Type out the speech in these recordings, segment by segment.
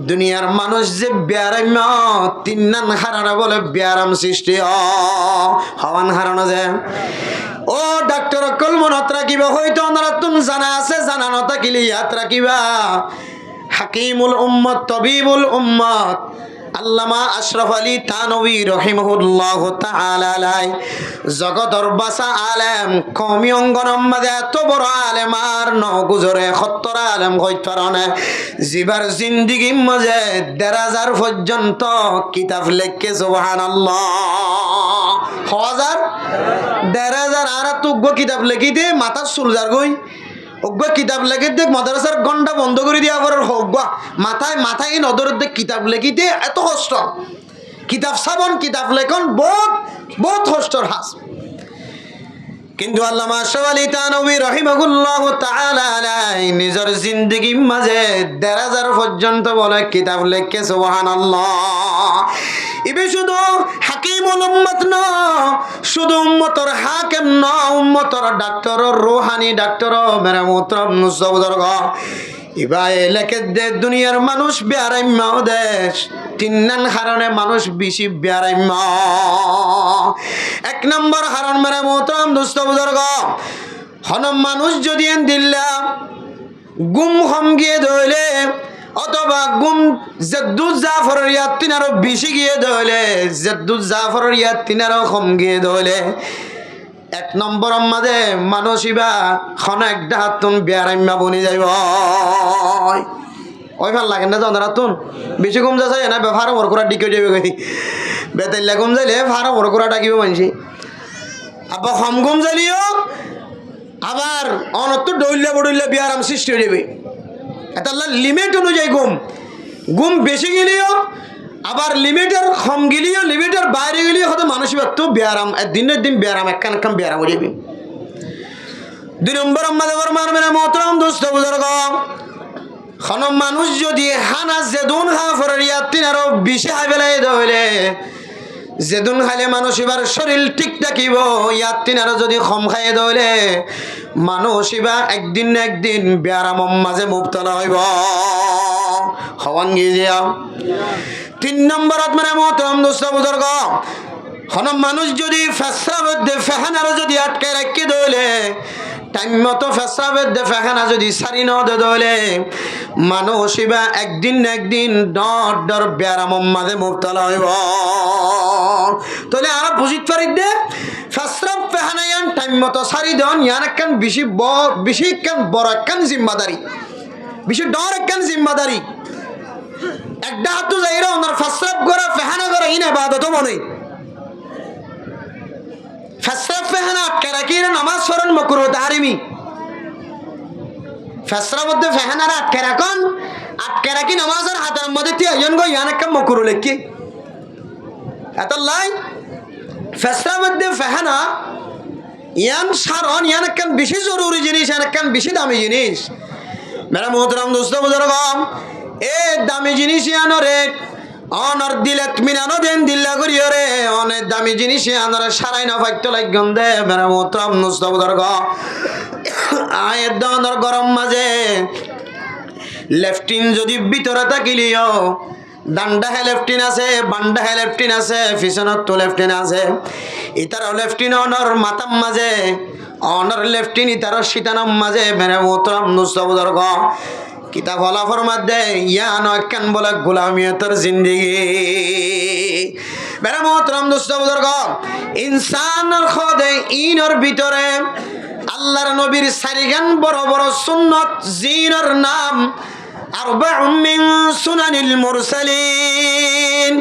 দুনিয়ার মানুষ যে ব্যারাম তিন্নান হারানো বলে ব্যারাম সৃষ্টি হওয়ান হারানো যায়। ও ডাক্তার অকল মনত রাখিবা, হয়তো নতুন জানা আছে, জানা নথাকিলে ইয়াত রাখিবা। হাকিমুল উম্মত তবিবুল উম্মত আল্লামা আশরাফ আলী থানভী রহিমাহুল্লাহু তাআলা আলাই জগতর বাসা আলেম কওমি অঙ্গনম মাঝে এত বড় আলেম আর নগুজরে ৭০ আলেম হইতারনে জিবার জিন্দেগি মাঝে ১৫০০ পর্যন্ত কিতাব লেখে। সুবহানাল্লাহ। ১৫০০ আর তুগ্য কিতাব লেখি দে মাথা সুলজার গই অজ্ঞ কিতাব লেখি দেখ মাদ্রাসার ঘন্টা বন্ধ করে দিয়া করার হোক মাথায় মাথায় নদরের দেখ কিতাব লেখি দে এত কষ্ট। কিতাব সাবন কিতাব লেখন বহুত বহুত কষ্টর হাস। কিন্তু আল্লামা আশরাফ আলী থানভী রহিমাহুল্লাহু তাআলা আলাইহি নিজের জিন্দেগি মাঝে ১৫০০ পর্যন্ত বলে কিতাব লেখে। সুবহানাল্লাহ। ইবে শুধু হাকিমুল উম্মত ন, শুধু উম্মতর হাকিম ন, উম্মতর ডাক্তার রুহানি ডাক্তার মেরা মোহতরম নুসবুজুর্গ ইবা এলাকে দে দুনিয়ার মানুষ বেয়ারাইম্য দেশ তিন্নান কারণে মানুষ বেশি বেয়ারাইম্য। ১ নম্বর হারণ মেরা মোহতরম নুসবুজুর্গ হন মানুষ যদি দিল্লা গুম হম গিয়ে ধইলে অথবা গুম জেদ্দুজ জাফরের ইয়াত তিনারও বেশি গিয়ে ধইলে, জেদ্দুজ জাফরের ইয়াত তিনারও কম গিয়ে ধইলে ১ নম্বর মাঝে মানুষ ইবা খন একটা হাতুন বেয়ারাইম্যা বনি যাইব। ওই ভাল লাগে না জনারা তুন বেশি ঘুম যাচ্ছে না ফারা বড় করা ডিকে যাবে গই বেতাইলা ঘুম যাইলে ফারা বড় করা ডাকিব মানছি। আবার হম ঘুম যাইলিও আবার অনত ডইলে বড়ইলে বেয়ারাম সৃষ্টি হয়ে যাবে। এটা লিমিট অনুযায়ী ঘুম বেশি গেলেও আবার লিমিটের কম গেলেও লিমিটের বাইরে গেলেও হয়তো মানুষ তো ব্যায়াম দিনের দিন ব্যায়াম একখান ব্যায়াম হয়ে যাবে। ২ নম্বর আমাদের মারমেনা মোহতরম দোস্ত বুজুর্গ খন মানুষ যদি হানা জেদুন হা ফরিয়া তিনারও বেশি হাই বেলায় ধরে যেদিন খাইলে মানুষ এবার শরীর ঠিক থাকিব, ইয়াত তিনারও যদি কম খাইয়ে ধরে মানুষ এবার একদিন না একদিন ব্যায়াম মাঝে মুবতলা হইব হওয়ান গিয়ে। ৩ নম্বরত মানে মোহতরম দোস্ত বুজুর্গ হন মানুষ যদি ফেসরাবের দে ফেহানারও যদি আটকে রাখি ধরলে টাইম মতো ফেসরাবের দে ফেহানা যদি সারি ন দে ধরলে মানুষ এবার একদিন না একদিন ডর ডর ব্যায়াম মাঝে মুবতলা হইব। তাহলে আর বুঝিত পারি দে ফেসরাব ফেহানায়ান টাইম মতো সারি দেন ইয়ান একখান বেশি একখান বড় একখান জিম্মাদারি, বেশি ডর একখান জিম্মাদারি। একটা হাত তো যাইরা ওনার ফেসরাব করা ফেহানা করা ইন ইবাদত মনে ফেসরাব ফেহানা আটকে রাখি নামাজ পড়ান মাকরুহ তাহরিমি। ফেসরাব মধ্যে ফেহানার আটকে রাখন আটকে রাখি নামাজের হাতের মধ্যে তিয়ান গো ইয়ান একটা মাকরুহ লেখি এত লাই ফেসরাব মধ্যে ফেহানা ইয়ান সারণ ইয়ান একখান বেশি জরুরি জিনিস, ইয়ান একখান বেশি দামি জিনিস। মেরা মোহতরম দোস্ত বুজুর্গ এ দামি জিনিস ইয়ানরে অনর দিলে মিনানো দেন দিল্লা করিও রে অনেক দামি জিনিস ইয়ানরে সারাই না ফাইতো লাগন দে। মেরা মোহতরম দোস্ত বুজুর্গ আয়ের দনর গরম মাঝে লেফটিন যদি ভিতরে থাকিলিও ডান্ডা হে লেফটিন আছে, বান্ডা হে লেফটিন আছে, পিছনত তো লেফটিন আছে। ইতারও লেফটিন অনর মাতাম মাঝে অনর লেফটিন ইতারও শীতানম মাঝে। মেরে মোহতরম দোস্ত বুজুর্গ কিতাব হলাফর মধ্যে ইয়ান একখান বলে গোলামিয়তের জিন্দেগি। মেরে মোহতরম দোস্ত বুজুর্গ ইনসানের খোদে ইনর ভিতরে আল্লাহর নবীর সারিগান বড় বড় সুন্নত জিনের নাম আরবাউম মিন সুনানিল মুরসালিন।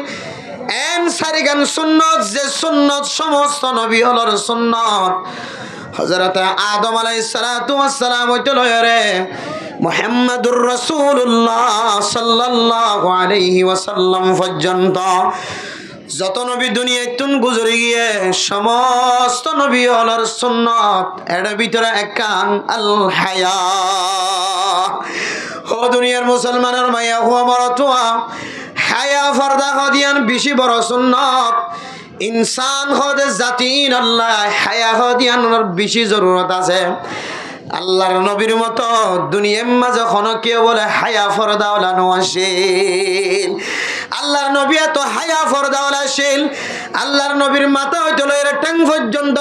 এন সারিগান সুন্নত যে সুন্নত সমস্ত নবী হলর সুন্নত। হযরত আদম আলাইহিস সালাতু ওয়াস সালাম হইতে লয়রে মুহাম্মাদুর রাসূলুল্লাহ সাল্লাল্লাহু আলাইহি ওয়াসাল্লাম পর্যন্ত যত নবী দুনিয়ায় তুন গুজরে গিয়ে সমস্ত নবী হলর সুন্নত এর ভিতরে একখান আল হায়া। ও দুনিয়ার মুসলমানের মায়া হুয়া মরতুয়া হায়া ফরদা হদিয়ান বেশি বড় সুন্নত। ইনসান হদে জাতিন আল্লাহ হায়া হদিয়ানোর বেশি জরুরত আছে। আল্লাহর নবীর মতো দুনিয়ার মাঝে কোনো কেউ বলে হায়া ফরদাওয়ালা নোয়াশিল। আল্লাহর নবী এত হায়া ফরদাওয়ালাশীল। আল্লাহর নবীর মাথা হইতে লইরা টাং পর্যন্ত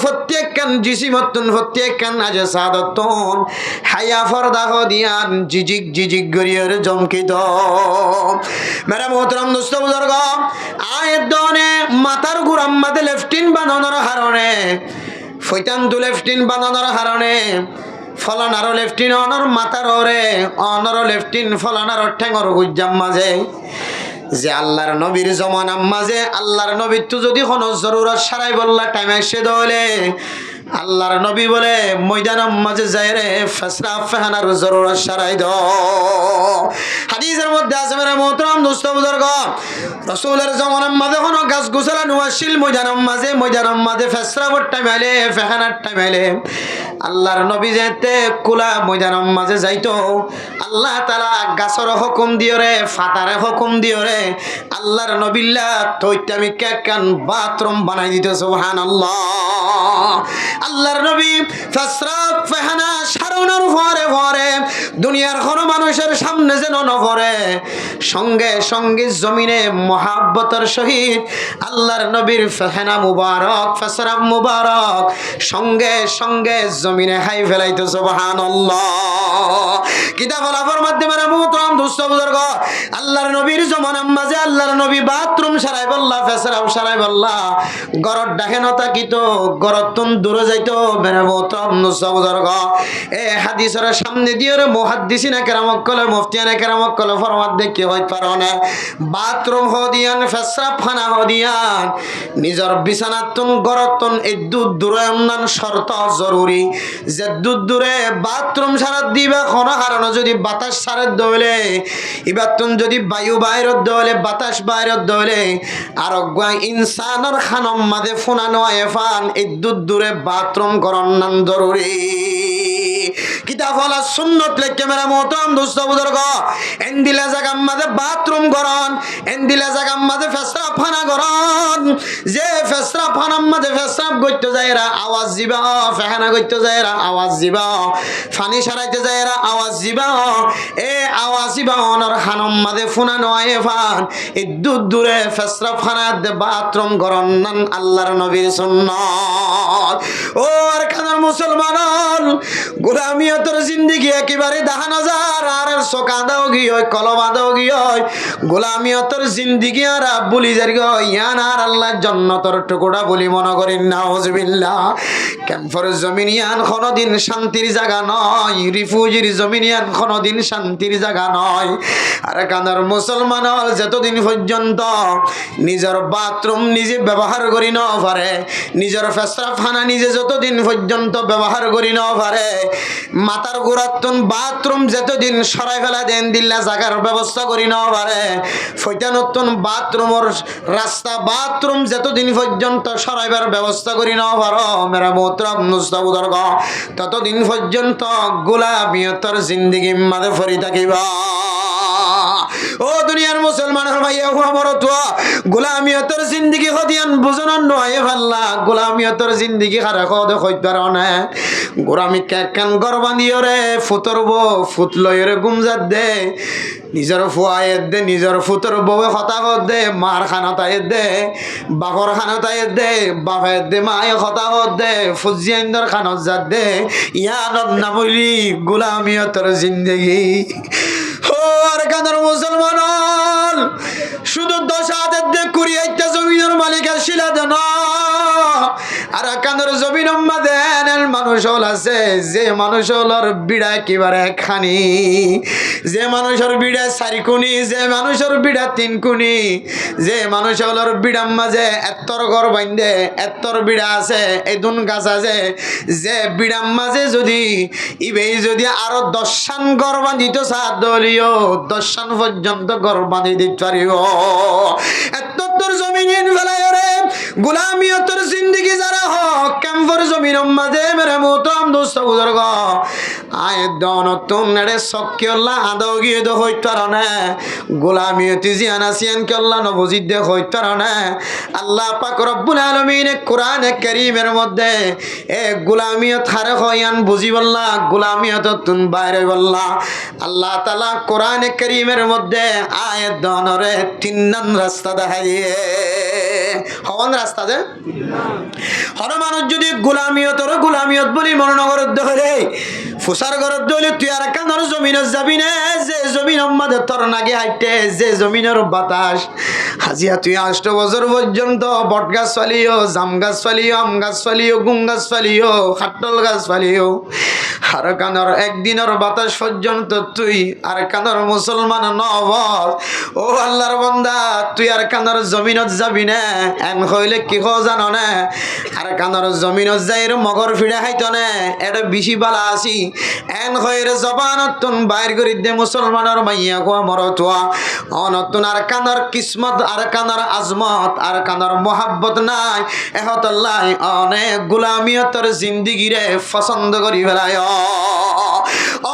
প্রত্যেক জিসিমতুন প্রত্যেক আজ সাদতুন হায়া ফরদা দিয়ান জিজিক গরিয়র জমকিত। মেরা মোহতরম দোস্ত বুজুর্গ, আয়ের দনে মাথার গুরাম মাঝে লেফটিন বানানোর হারণে ফৈতান দু লেফটিন বানানোর হারণে ফলানারো লেফটিন অনর মাথার ওরে অনর লেফটিন ফলানার ঠেঙর গুজ্জাম মাঝে যে আল্লাহর নবীর জমানার মাঝে আল্লাহর নবীর তো যদি কোনো জরুরত সারাই বললা টাইম এসে দলে আল্লাহর নবী বলে ময়দানের মাঝে যায় রে ফসরা ফেহানার জরুরত সারাই দাও। হাদিসের মধ্যে আছে মেরা মোহতরম দোস্ত বুজুর্গ, রাসূলের জমানার মাঝে কোনো গাছ গোছালা নোয়াশিল ময়দানের মাঝে ফসরা বট্টা মেলে ফেহানার টাইমেলে আল্লাহর নবী যেতে কুলা ময়দানের মাঝে যাইতো আল্লাহ তাআলা গাছর হুকুম দিও রে ফাতারে হুকুম দিও রে আল্লাহর নবিল্লা তৈতামি কান বাথরুম বানাই দিত। সুবহানাল্লাহ। আল্লাহর নবী ফসরা ফেহানা সারানোর পরে দুনিয়ার কোনো মানুষের সামনে যেন নপরে সঙ্গে সঙ্গে জমিনে মহাব্বতের সহিত আল্লাহর নবীর ফেহানা মুবারক ফসরা মুবারক সঙ্গে সঙ্গে জমিনে হাই ফেলাইতো। সুবহানাল্লাহ। কিতাব আলাপের মাধ্যমে মুহতরম দোস্ত বুজুর্গ, আল্লাহর নবীর জমানার মাঝে আল্লাহর নবী বাথরুম সারাই বললা ফেসরাও সারাই বললা গরত ডাকে নতা কিত গরতুন দূরে যাইতো। মেরে মুহতরম দোস্ত বুজুর্গ, এ হাদিসের সামনে দিয়ে রে মুহাদ্দিসিনা কেরামক কলে মুফতিয়ানে কেরামক কলে ফরমাত দেখি হইতে পারো না বাথরুম হদিয়ান ফেসরা ফানা হদিয়ান নিজর বিছানাতুন গরতুন এই দুধ দূরে অন্যান শর্ত জরুরি যে দুধ দূরে বাথরুম সারা দিবা কোনো কারণে যদি বাতাস সারের দলে ইবাতুন যদি বায়ু বাইরের দলে বাতাস বাইরের দলে আর ইনসানের খানম মাঝে ফুনানো এফান এই দুধ দূরে বাথরুম করন নান জরুরি। কিতাব হলা সুন্নত লেখকে মেরা মোহতরম দোস্ত বুজুর্গ, এন্দিলা জাগাম মাঝে বাথরুম করন এন্দিলা জাগাম মাঝে ফেসরা ফানা করন যে ফেসরা ফানাম মাঝে ফেসরা গইতে যায় এরা আওয়াজ দিবা ফেহানা গইতে যায় এরা আওয়াজ দিবা ফানি সারাইতে যায় এরা আওয়াজ দিবা এ আওয়াজ দিবা অনর খানম মাঝে ফুনা নয় ফান এই দুধ দূরে ফেসরা ফানা দে বাথরুম করন নান আল্লাহর নবীর সুন্নাত। ও আর খানার মুসলমান গোলামিয়তের জিন্দিগি একেবারে দেখা নজার আর সোকাদাও গিয়ে কলবাদাও গিয়ে গোলামিয়তের জিন্দিগি আর বলি যার ইয়ান আর আল্লাহর জান্নাতের টুকুরা বলি মনে করেন নাউজুবিল্লাহ। ক্যাম্পের জমিনিয়ান কোনোদিন শান্তির জায়গা নয়, রিফিউজির জমিনিয়ান কোনোদিন শান্তির জায়গা নয়। আর কানার মুসলমান যতদিন পর্যন্ত নিজের বাথরুম নিজে ব্যবহার করি ন পারে নিজের ফেসরাফানা নিজে যতদিন পর্যন্ত ব্যবহার করি ন পারে মাথার গোড়াতুন বাথরুম যতদিন সরাই ফেলা দেন দিল্লা জায়গার ব্যবস্থা করি না পারে ফইটা নতুন বাথরুমের রাস্তা বাথরুম যতদিন পর্যন্ত সরাইবার ব্যবস্থা করি না পারো মেরা মোহতরম মুস্তাবুদর্গ ততদিন পর্যন্ত গোলামিয়তর জিন্দিগি মাঝে ফরি থাকিবা। ও দুনিয়ার মুসলমানের ভাইয়া আমার তো গোলামিয়তর জিন্দিগি হদিয়ান বুঝানোর নয় ভাল্লা গোলামিয়তর জিন্দিগি খারা খদ হইতার না গোলামি কেন গরবান্দিও রে ফুতরব ফুত লয়রে গুমজাত দে নিজের ফুয়ায়ের দে নিজের ফুতর বউয়ে হতাহত দে মার খানতায়ের দে বাপর খানতায়ের দে বাপের দে মায়ে হতাহত দে ফুজিয়াইন্দর খানত জাত দে ইয়ানত নামলি গোলামিয়তর জিন্দিগি। আর কানার মুসলমান শুধু 10 হাতের দিয়ে কুড়িয়াইটা জমিনের মালিকের শিলা দেন আর কানার জমিন দেন মানুষ হল আছে যে মানুষ হলর বিড়া একেবারে খানি যে মানুষের বিড়া 4 কোনি যে মানুষের বিড়া 3 কোনি যে মানুষ হলর বিড়ার মাঝে এত্তর ঘর বাইন্দে এত্তর বিড়া আছে এই দুন গাছ আছে যে বিড়ার মাঝে যদি ইবেই যদি আরো 10 ঘর বাঁধিত সাত দলীয় 10 পর্যন্ত ঘর বাঁধি দিতে পারিব এত্তর জমিন ফেলাই রে গোলামিয়তর জিন্দিগি যারা হক ক্যাম্পর জমিন মাঝে মেরে মোহতরম দোস্ত বুজুর্গ আয় দনতুন রে সক্যল্লা আদৌ গিয়ে দো হইতারনে গোলামিয়তি জিয়ানাসিয়ান কেল্লা নবজিদ দে হইতারনে আল্লাহ পাক রব্বুল আলামিন কোরআনে কারীমের মধ্যে এ গোলামিয়ত হারে হয়ান বুঝি বললা গোলামিয়ত তুন বাইরে বললা আল্লাহ তাআলা কোরআনে কারীমের মধ্যে আয়াত দনরে তিন নং রাস্তা দেখাইয়ে হওয়ান রাস্তা যে হর মানুষ যদি গোলামিয়ত বলি মনোনগর ধরে ফুসার ঘরত ধরে তুই আর কানার জমিনত যাবি না যে জমিন আমাদের তোর নাগে হাইটে যে জমিনের বাতাস হাজিয়া তুই 8 বছর পর্যন্ত বট গাছ ফালিও জাম গাছ ফালিও আম গাছ ফালিও গুম গাছ ফালিও খাটল গাছ ফালিও আর কানার একদিনের বাতাস পর্যন্ত তুই আর কানার মুসলমান নব ও আল্লাহর বান্দা তুই আর কানার জমিনত যাবি না এন হইলে কি হো জানো না আর কানার জমিনত যাইর মগর ফিড়া খাইতো না এটা বেশি বালা আসি এন হইরে জবানত তুন বাইর করি দে মুসলমানের মাইয়া গো মরতুয়া অনতুন আর কানার কিসমত আর কানার আজমত আর কানার মোহাব্বত নাই এহতল্লাহ অনেক গোলামিয়তর জিন্দিগিরে পছন্দ করি ফেলায়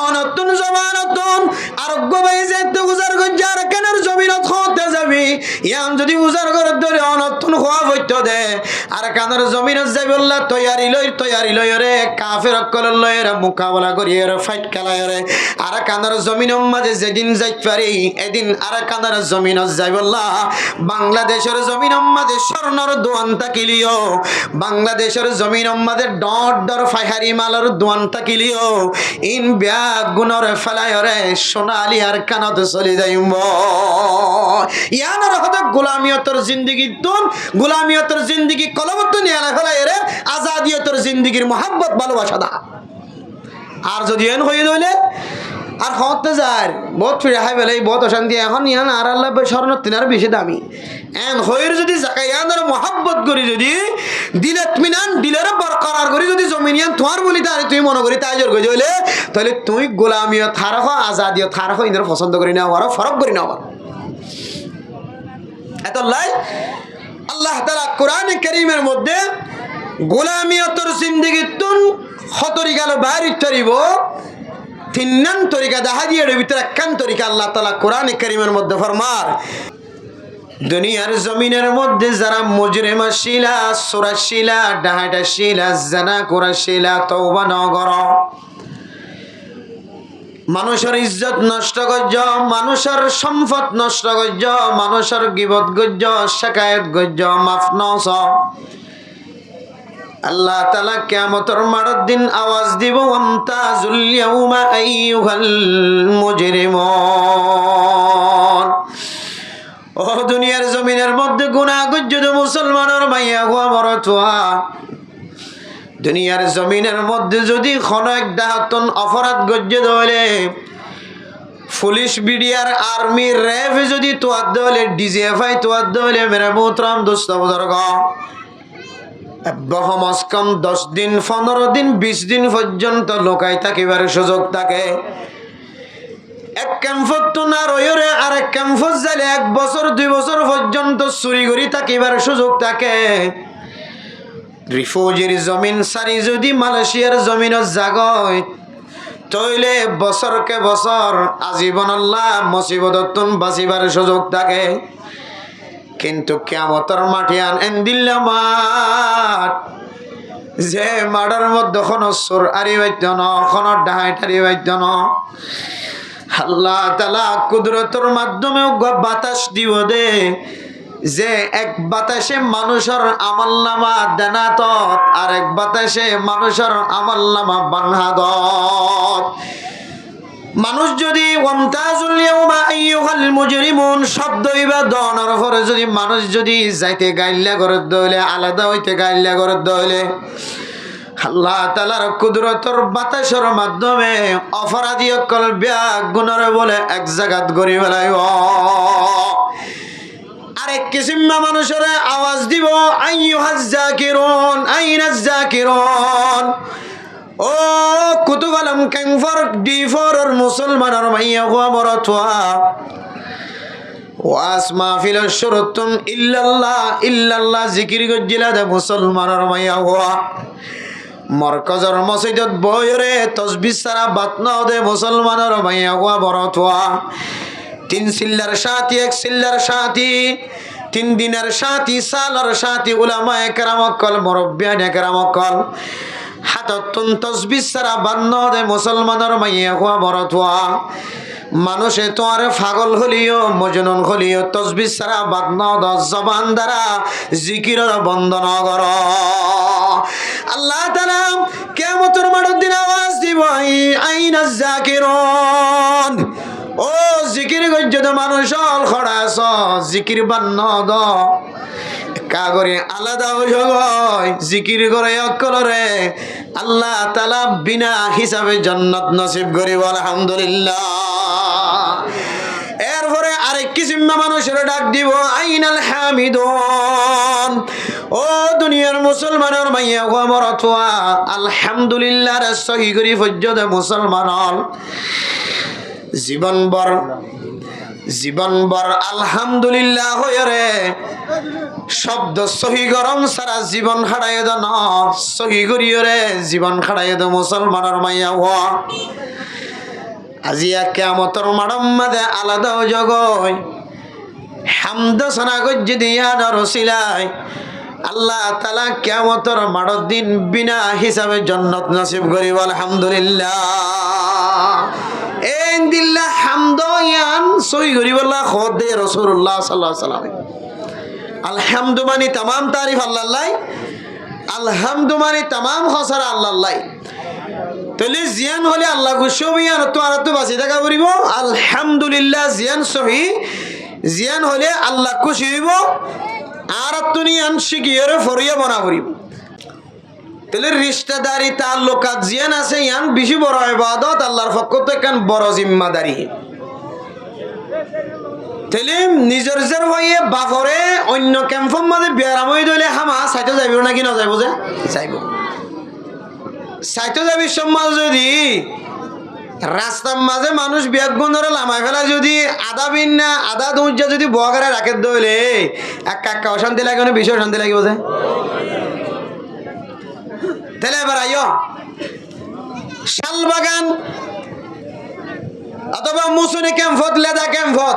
অনতুন জবানতুন আর গোবাই যে তো গুজার গজ্জার কানার জমিনত হতে যাবি ইয়ান যদি উজার করে ধরে অনতুন খোয়া হইতো দে আর কানার জমিনত যাবি আল্লাহ তৈয়ারি লই রে কাফের অকল লই রে মোকাবেলা করি রে ফাইট খেলায় রে আর কানার জমিনের মাঝে যেদিন যাই পারি এদিন আর কানার জমিনত যাবি আল্লাহ বাংলাদেশের জমিনের মাঝে স্বর্ণর দোয়ান তাকিলিও বাংলাদেশের জমিনের মাঝে ডর ফাইহারি মালার দোয়ান তাকিলিও ইন ব্যাগ গুণর ফেলায় রে সোনালি আর কানত চলে যাইব ইয়ানোর হতে গোলামিয়তর জিন্দিগি তুন গোলামিয়তর জিন্দিগি কলবত নিয়ে ফেলায় রে আজাদিয়তর জিন্দিগির মোহাব্বত ভালোবাসা দা আর যদি এন হয়ে দইলে আর হতে যায় বহুত ফিরে হাই বেলে বহুত অশান্তি এখন ইয়ান আর আল্লাহ স্বর্ণ তিনার বেশি দামি এন হইর যদি জায়গা ইয়ানোর মোহাব্বত করি যদি দিলে মিনান দিলের বরকরার করি যদি জমিন ইয়ান তোমার বলি তাহলে তুই মনে করি তাই জোর করে হইলে তাহলে তুই গোলামিও থার হ আজাদিও থার হ ইন্দ্র পছন্দ করি না আর ফরক করি না এত লাই আল্লাহ তাআলা কোরআনে কারীমের মধ্যে গোলামিয়তর জিন্দেগি তুন হতরি গেল বাইরে তরিব তিন তরিকা দেখা দিয়ে ভিতরে একখান তরিকা আল্লাহ তাআলা কোরআনে কারীমের মধ্যে ফরমার দুনিয়ার জমিনের মধ্যে যারা মুজরিমা শিলা সুরাশিলা ডাহাটা শিলা জানা করা শিলা তওবা ন কর মানুষের ইজ্জত নষ্ট করজ মানুষের সম্পদ নষ্ট করজ মানুষের গিবত গজ্জ শিকায়ত গজ্জ মাফ নস আল্লাহ তাআলা কিয়ামতের মাঠের দিন আওয়াজ দিব আমতাজুল ইয়াউমা আইয়ুহাল মুজরিমুন ও দুনিয়ার জমিনের মধ্যে গুনাহ গজ্জ মুসলমানের মাইয়া গো মরতুয়া দুনিয়ার জমিনের মধ্যে যদি কোনো একটা হাতন অপরাধ গজ্জে দলে পুলিশ বিডিআর আর্মি র্যাব যদি তোয়াদ দলে ডিজিএফআই তোয়াদ দলে মেরে মোহতরম দোস্ত বুজুর্গ কম 10 দিন 15 দিন 20 দিন পর্যন্ত লোকাই থাকিবার সুযোগ থাকে এক ক্যাম্পত তো না রয়রে আর এক ক্যাম্পত যাইলে 1 বছর 2 বছর পর্যন্ত চুরি করি থাকিবার সুযোগ থাকে রিফিউজির জমিন সারি যদি মালয়েশিয়ার জমিনত জাগয় তইলে বছরকে বছর আজীবন আল্লাহ মুসিবততুন বাঁচিবার সুযোগ থাকে কিন্তু কিয়ামতের মাঠে আন দিল্লা মাঠ যে মাঠের মধ্যে কোনো চোর আরি বাইত ন কোনো ডাহাইট আরি বাইত ন আল্লাহ তাআলা কুদরতের মাধ্যমে বাতাস দিব দে যে এক বাতাসে মানুষের আমলনামা দানাত আর এক বাতাসে মানুষের আমলনামা বানহাদত মানুষ যদি ওয়ামতাজুল ইয়াউমা আইয়ুহাল মুজরিমুন শব্দ ইবা দনার পরে যদি মানুষ যদি যাইতে গাইল্লা করে দইলে আলাদা হইতে গাইল্লা করে দইলে আল্লাহ তাআলার কুদরতের বাতাসের মাধ্যমে অপরাধী অকল ব্যাগ গুণরে বলে এক জায়গাত গড়ি ফেলাইব আরেক কিসিমা মানুষের আওয়াজ দিব আইয়ুহাজ জাকিরুন আইনাজ জাকিরুন ও কুতুব আলম ক্যাংফর ডিফর মুসলমানের মাইয়া হুয়া মরতুয়া ওয়াস মাহফিল শুরুতুন ইল্লাল্লাহ জিকির গজ্জিলা দে মুসলমানের মাইয়া হুয়া মরকজর মসজিদত বয়রে তসবিহ সারা বাত ন দে মুসলমানের মাইয়া হওয়া বড় থোয়া 3 সিল্লার সাথী 1 সিল্লার সাথী 3 দিনের সাথী সালার সাথী উলামায়ে কেরামকল মুরব্বিয়ানে কেরামকল হাততুন তসবিহ সারা বাত ন দে মুসলমানের মাইয়া হওয়া বড় থোয়া মানুষে তোমার পাগল হলিও মজনুন হলিও তসবিহ সারা বাত ন দ জবান দ্বারা জিকিরের বন্দন কর আল্লাহ তাআলা কিয়ামতের মাঠের দিন আওয়াজ দিব আইনা যাকিরুন ও জিকির গজ্জত মানুষ অল খড়া আছ জিকির বান্ন দ কাগরে আলাদা হই জিকির করে অকলরে আল্লাহ তাআলা বিনা হিসাবে জান্নাত নসিব করিব আলহামদুলিল্লাহ এরপরে আরেক কিসিম মানুষের ডাক দিব আইনাল হামিদুন ও দুনিয়ার মুসলমানের মাইয়া গো মরতোয়া আলহামদুলিল্লাহ রে সহি করি ফজ্জদ মুসলমান জীবনভর আলহামদুলিল্লাহ হয়রে শব্দ সহি গরম সারা জীবন হারাই দ ন সহি করিয়রে জীবন হারাই দ মুসলমানের মাইয়া হওয়া আজিয়া কিয়ামতের মাঠের মধ্যে আলাদা জগয় হামদ সানা গজ্জি দিয়া রসিলাই আল্লাহ তাআলা কিয়ামতের মাঠের দিন বিনা হিসাবে জান্নাত নসিব করিব আলহামদুলিল্লাহ এই দিল্লাহ হামদ ইয়ান সহি করিব আল্লাহ খোদ দে রাসূলুল্লাহ সাল্লাল্লাহু আলাইহি সাল্লাম আলহামদু মানে तमाम তারিফ আল্লাহর আলহামদু মানে तमाम খসরা আল্লাহর তাহলে জিয়ান হলে আল্লাহ খুশি হবে আর তো আর তো বাঁচি থাকা পড়িব আলহামদুলিল্লাহ জিয়ান সহি জিয়ান হলে আল্লাহ খুশি হইব আর তুনিয়ান শিখিয়ে ফরিয়া বনা পড়িব তাহলে রিশতেদারি তাল্লুকাত জিয়ান আছে ইয়ান বেশি বড় ইবাদত আল্লাহর পক্ষ থেকে বড় জিম্মাদারি তাহলে নিজের জের হয়ে বাফরে অন্য ক্যাম্পের মধ্যে বিয়ারাম হয়ে দিলে হামা সাইতে যাইব নাকি না যাইব যে যাইব সাইতে যাবি সম্মাল যদি রাস্তার মাঝে মানুষ ব্যাগুন ধরে লামাই ফেলা যদি আধা বিন্না আধা দুজা যদি বগারে রাখে দইলে এক কাকা অশান্তি লাগে না বেশি অশান্তি লাগিব যে তাহলে এবার আইও শালবাগান অথবা মুসুনি ক্যাম্পত লেদা ক্যাম্পত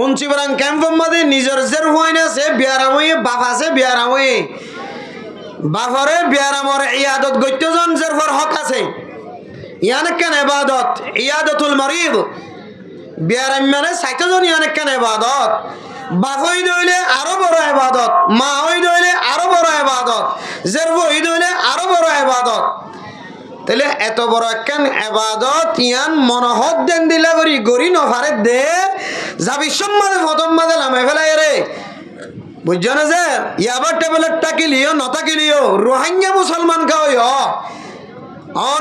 উঞ্চিবরাং ক্যাম্পের মধ্যে নিজের জের হইন আছে বিয়ারাম হয়ে বাপ আছে বিয়ারাম হয়ে বাফরে বিয়ারামর ইয়াদত গত্যজন জের ফর হক আছে ইয়ান কেন ইবাদত ইয়াদতুল মারিদ বিয়ারাম মানে সাইতজন ইয়ান কেন ইবাদত বাপ হই দইলে আরো বড় ইবাদত মা হই দইলে আরো বড় ইবাদত জের হই দইলে আরো বড় ইবাদত তাহলে এত বড় একখান ইবাদত ইয়ান মনোহদ দেন দিলা করি গরি নফারে দে যাবি সম্মানে প্রথম মাঝে লামে ফেলাই রে বুঝছো না যে ইয়াবার টেবলেট টাকিলিও নতাকিলিও রোহিঙ্গা মুসলমান খাওয়াইও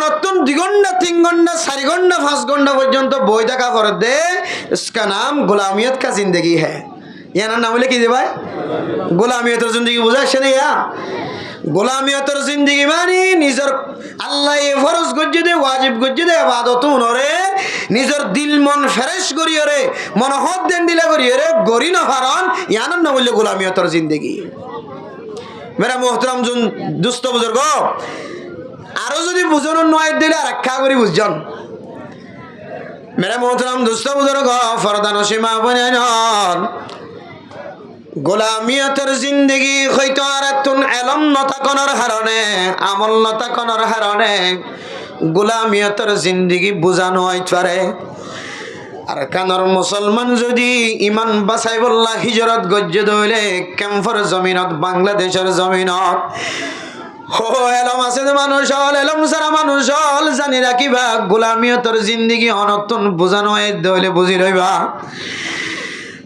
নতুন 2 ঘন্টা 3 ঘন্টা 4 ঘন্টা 5 ঘন্টা পর্যন্ত বই দেখা করে দে इसका नाम गुलामियत का जिंदगी है या नाम बोले কি ভাই গোলামিয়তের জিন্দেগি বুঝাইছে না ইয়া গোলামিয়তের জিন্দেগি মানে নিজের আল্লাহ এ ফরজ গজ্জে দে ওয়াজিব গজ্জে দে ইবাদত উনরে নিজের দিল মন ফ্রেশ করিয়ে রে মনোহদ দেন দিলা করিয়ে রে গরি না ফারন ইয়ান না বললে গোলামিয়তের জিন্দেগি মেরা মোহতরম জন দুস্থ বুজুর্গ আরো যদি বুঝানোর নয় দিলে আর রক্ষা করি বুঝজন মেরা মোহতরম দুস্থ বুজুর্গ ফরদান সীমা বনান গোলামিয়তের জিন্দেগি হয়তো আর তুন এলম নতাকনের হারণে আমল নতাকনের হারণে গোলামিয়তের জিন্দেগি বুঝানো হইতে পারে আর কানর মুসলমান যদি ইমান বাঁচাই বললা হিজরত গজ্জে দইলে ক্যাম্পর জমিনত বাংলাদেশের জমিনত ও এলম আছে মানুষ হল এলম সারা মানুষ হল জানি রাখিবা গোলামিয়তের জিন্দেগি অনতুন বুঝানো হইতে দইলে বুঝি রইবা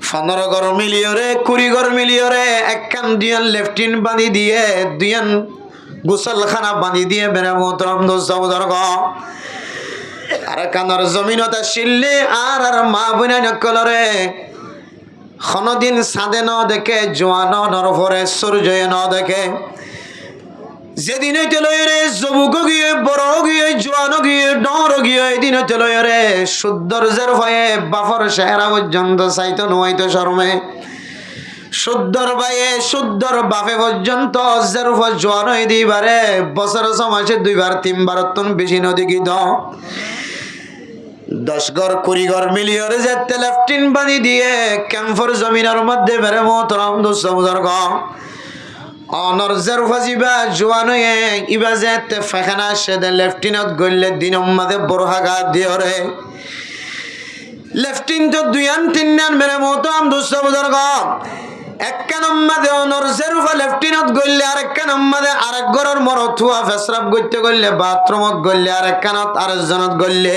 15 ঘর মিলিয়রে 20 ঘর মিলিয়রে একখান দিয়ান লেফটিন বাঁধি দিয়ে দিয়ান গোসলখানা বাঁধি দিয়ে বেড়ে মোহতরম দোস্ত বুজুর্গ আর কানর জমিনতে শিললে আর মা বোনা নকলরে কোনদিন সাদে ন দেখে জোয়ান নরফরে সূর্য ন দেখে যেদিন হইতে লইরে যুবক গিয়ে বড় গিয়ে জোয়ান গিয়ে ডর গিয়ে এদিন হইতে লইরে সৌন্দর্যের ভয়ে বাফর চেহারা পর্যন্ত চাইতো নইতো শরমে শুদ্ধর বাইয়ে শুদ্ধর বাপে পর্যন্ত অজ্জের উপর জোয়ান হয়ে দিবারে বছর সমাসে 2বার 3বার তুন বেশি নদী গীত 10 ঘর 20 ঘর মিলিয়র যেতে লেফটিন বানি দিয়ে ক্যাম্পর জমিনের মধ্যে বেড়ে মোহতরম দুঃসমুদর গ অনর জের ফাজিবা জোয়ান হয়ে ইবা যেতে ফাখানা সেদে লেফটিনত গইলে দিন মাঝে বড় হাগা দিয়ে রে লেফটিন তো 2-3 মেরে মোহতরম দুঃসমুদর গ একখান মাঝে অনর জেরুফা লেফটিনত গইলে আরেকখান মাঝে আরেক ঘরের মর থুয়া ফেসরাপ করতে গইলে বাথরুমত গইলে আরেকখানত আরেকজনত গইলে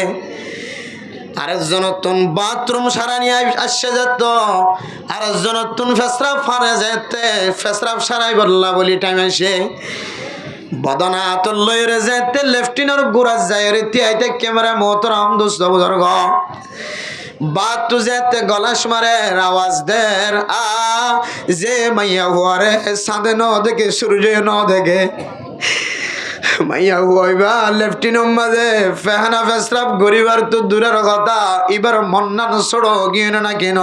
আরেকজনত বাথরুম সারা নিয়ে আসছে যেত আরেকজনত ফেসরাপ ফারে যেতে ফেসরাপ সারাই বললা বলি টাইম আসে বদনা তোর লইরে যেতে লেফটিনের গুড়া যায় রে তিয়াইতে ক্যামেরা মোহতরম দোস্ত বুজুর্গ বাত তু যেতে গলাস মারে আওয়াজ দের আ যে মাইয়া হুয়ারে সাঁদে ন দেখে সূর্য ন দেখে মাইয়া হুয়াইবা লেফটিনের মাঝে ফেহানা ফেসরাপ গরিবার তো দূরের কথা এবার মন্নান সড়ো গিয়ে না কেন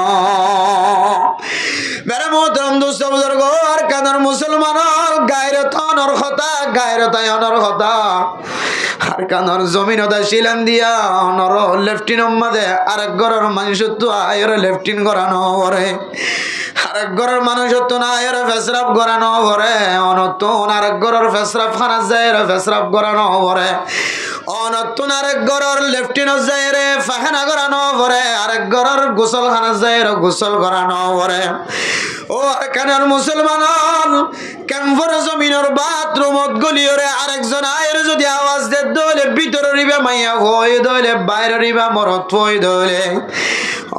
মেরে মোহতরম দোস্ত বুজুর্গ আর কানার মুসলমানের গায়রতানোর কথা গায়রতায়নের কথা আর কানার জমিনতা শিলান দিয়া অনর লেফটিনের মাঝে আরেক ঘরের মানুষ তো আয়ের লেফটিন করানো করে আরেক ঘরের মানুষ তো না আয়ের ফেসরাপ করানো করে অনতুন আরেক ঘরের ফেসরাপ খানা যায় ফেসরাপ করানো করে অনতুন আরেক ঘরের লেফটিন যায় রে ফাখানা করানো করে আরেক ঘরের গোসল খানা যায় গোসল করানো করে ও কানার মুসলমান ক্যাম্পর জমিনের বাথরুমত গলিয়রে আরেকজন আয়ের যদি আওয়াজ দে দলে ভিতরে রিবা মাইয়া হই দলে বাইরে রিবা মরত হই দলে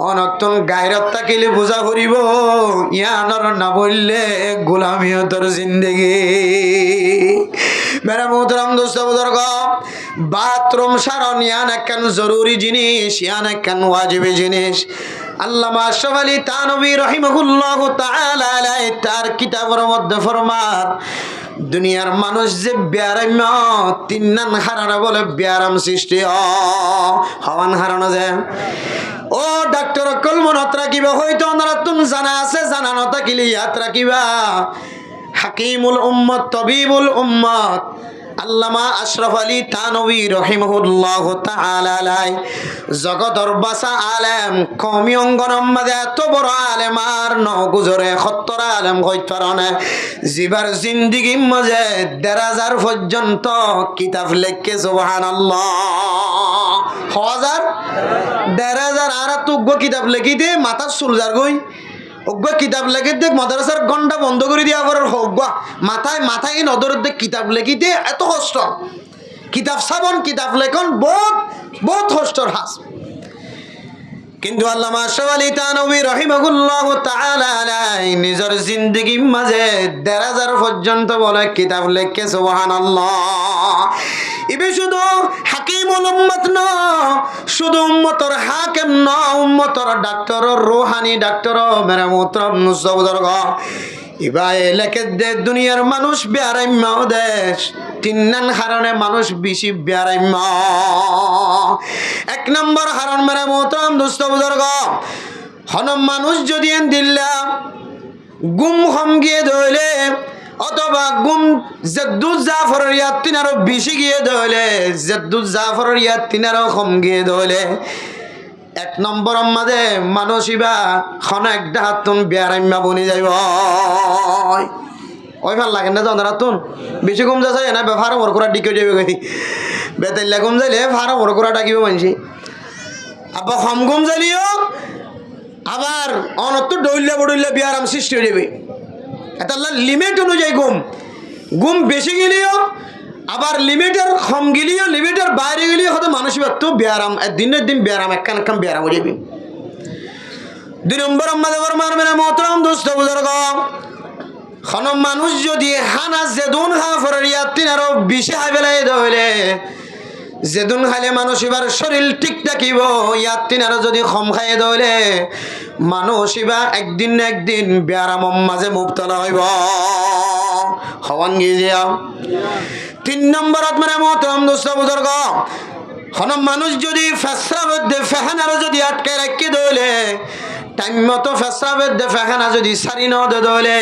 অনতুন গায়রত থাকিলে বুঝা করিব ইয়ানর না বললে গোলামিয়তর জিন্দেগি মেরা মোহতরম দোস্ত বুজুর্গ বাথরুম সারণ ইয়ান একখান জরুরি জিনিস ইয়ান একখান ওয়াজিবি জিনিস আল্লামা আশরাফ আলী থানভী রাহিমাহুল্লাহ তাআলা আলাইহি তার কিতাবের মধ্যে ফরমান দুনিয়ার মানুষ যে ব্যারাম 3 নান হারানো বলে ব্যারাম সৃষ্টি হওয়ান হারানো যায় ও ডাক্তার কলমনত রাখিবা হয়তো নতুন জানা আছে জানা নতা কিলি ইয়াত রাখিবা হাকিমুল উম্মত তবিবুল উম্মত আল্লামা আশরাফ আলী থানভী রাহিমাহুল্লাহ তাআলা আলাইহি জগতর বাসা আলেম কওমি অঙ্গনের মাঝে এত বড় আলেম আর নগুজরে 70 আলেম হইতারনে জিবার জিন্দেগির মাঝে 1000 পর্যন্ত কিতাব লেখে সুবহানাল্লাহ 1000 আর তুগ্য কিতাব লেখি দে মাথা সুলজার গই অজ্ঞ কিতাব লেখে দেখ মাদ্রাসার ঘন্টা বন্ধ করে দিয়া করার হোক মাথায় মাথায় নদরের দেখ কিতাব লেখিতে এত কষ্ট কিতাব সাবন কিতাব লেখন বহুত বহুত কষ্টর হাস কিন্তু আল্লামা আশরাফ আলী থানভী রাহিমাহুল্লাহ তাআলা আলাইহি নিজের জিন্দেগির মাঝে 1000 পর্যন্ত বলে কিতাব লেখে সুবহানাল্লাহ ইবে শুধু হাকিমুল উম্মত ন শুধু উম্মতর হাকিম ন উম্মতর ডাক্তার রুহানি ডাক্তার মেরা মোহতরম বুজুর্গ ইবাই লেখে দে দুনিয়ার মানুষ বেয়ারাম্য দেশ 3 নান কারণে মানুষ বেশি বেয়ারাম্য 1 নম্বর কারণ মেরা মোহতরম দোস্ত বুজুর্গ হন মানুষ যদি দিল্লা গুম হম গিয়ে ধইলে অথবা গুম জেদ্দুজ জাফরের ইয়াত তিনারও বেশি গিয়ে ধইলে জেদ্দুজ জাফরের ইয়াত তিনারও কম গিয়ে ধইলে 1 নম্বরের মাঝে মানুষ ইবা খন একটা হাতুন বেয়ারাম্য বনি যাইব ওই ভাল লাগে না জানা রাতুন বেশি কম যা যায় না ব্যবহার ওর করা ডিকে যাবে গই বেতাইলা কম যাইলে ভাড়া ওর করা ডাকিব মানছি আবার কম কম যাইলিও আবার অনত দৌড়লে বড়লে বেয়ারাম সৃষ্টি হয়ে যাবে এটা লিমিট অনুযায়ী গুম বেশি গেলেও আবার লিমিটের কম গেলেও লিমিটের বাইরে গেলেও হয়তো মানুষ তো ব্যায়াম দিনের দিন ব্যায়াম একখান ব্যায়াম হয়ে যাবে 2 নম্বর আমাদের মারমেনা মোহতরম দোস্ত বুজুর্গ কোন মানুষ যদি হানা জেদুন হা ফরিয়া তিনারও বেশি হাই বেলাই হইলে যেদিন খাইলে মানুষ এবার শরীর ঠিক থাকিব ইয়াত তিনারও যদি কম খাইয়ে দইলে মানুষ এবার একদিন না একদিন ব্যায়াম মাঝে মুবতলা হইব হওয়ান গিয়ে 3 নম্বরত মানে মোহতরম দোস্ত বুজুর্গ কোন মানুষ যদি ফেসরা মধ্যে ফেহানারও যদি আটকে রাখি দইলে টাইম মতো ফেসরাবের দে ফেখানা যদি সারি ন দে দলে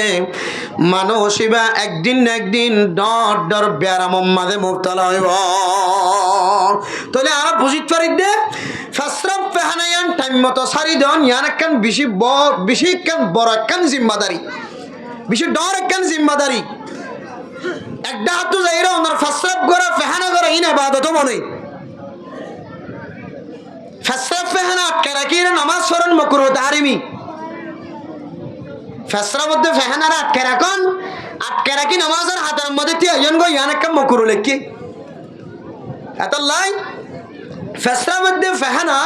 মানুষ ইবা একদিন না একদিন ডর ডর ব্যারাম মাঝে মুক্তলা হইব তাহলে আর বুঝিত পারি দে ফেসরাব ফেহানায়ান টাইম মতো সারি দেন ইয়ান একখান বেশি একখান বড় একখান জিম্মাদারি বেশি ডর একখান জিম্মাদারি একটা হাত তো যাইরা ওনার ফেসরাব করা ফেহানা করা ইন ইবাদত মনে ফেসরাব ফেহানা আটকে রাখি নামাজ পড়েন মাকরুহ তাহরিমি ফেসরাব মধ্যে ফেহানার আটকে রাখি নামাজের হাতের মধ্যে তিন গো ইয়ান একটা মাকরুহ লেখি এত লাই ফেসরাব মধ্যে ফেহানা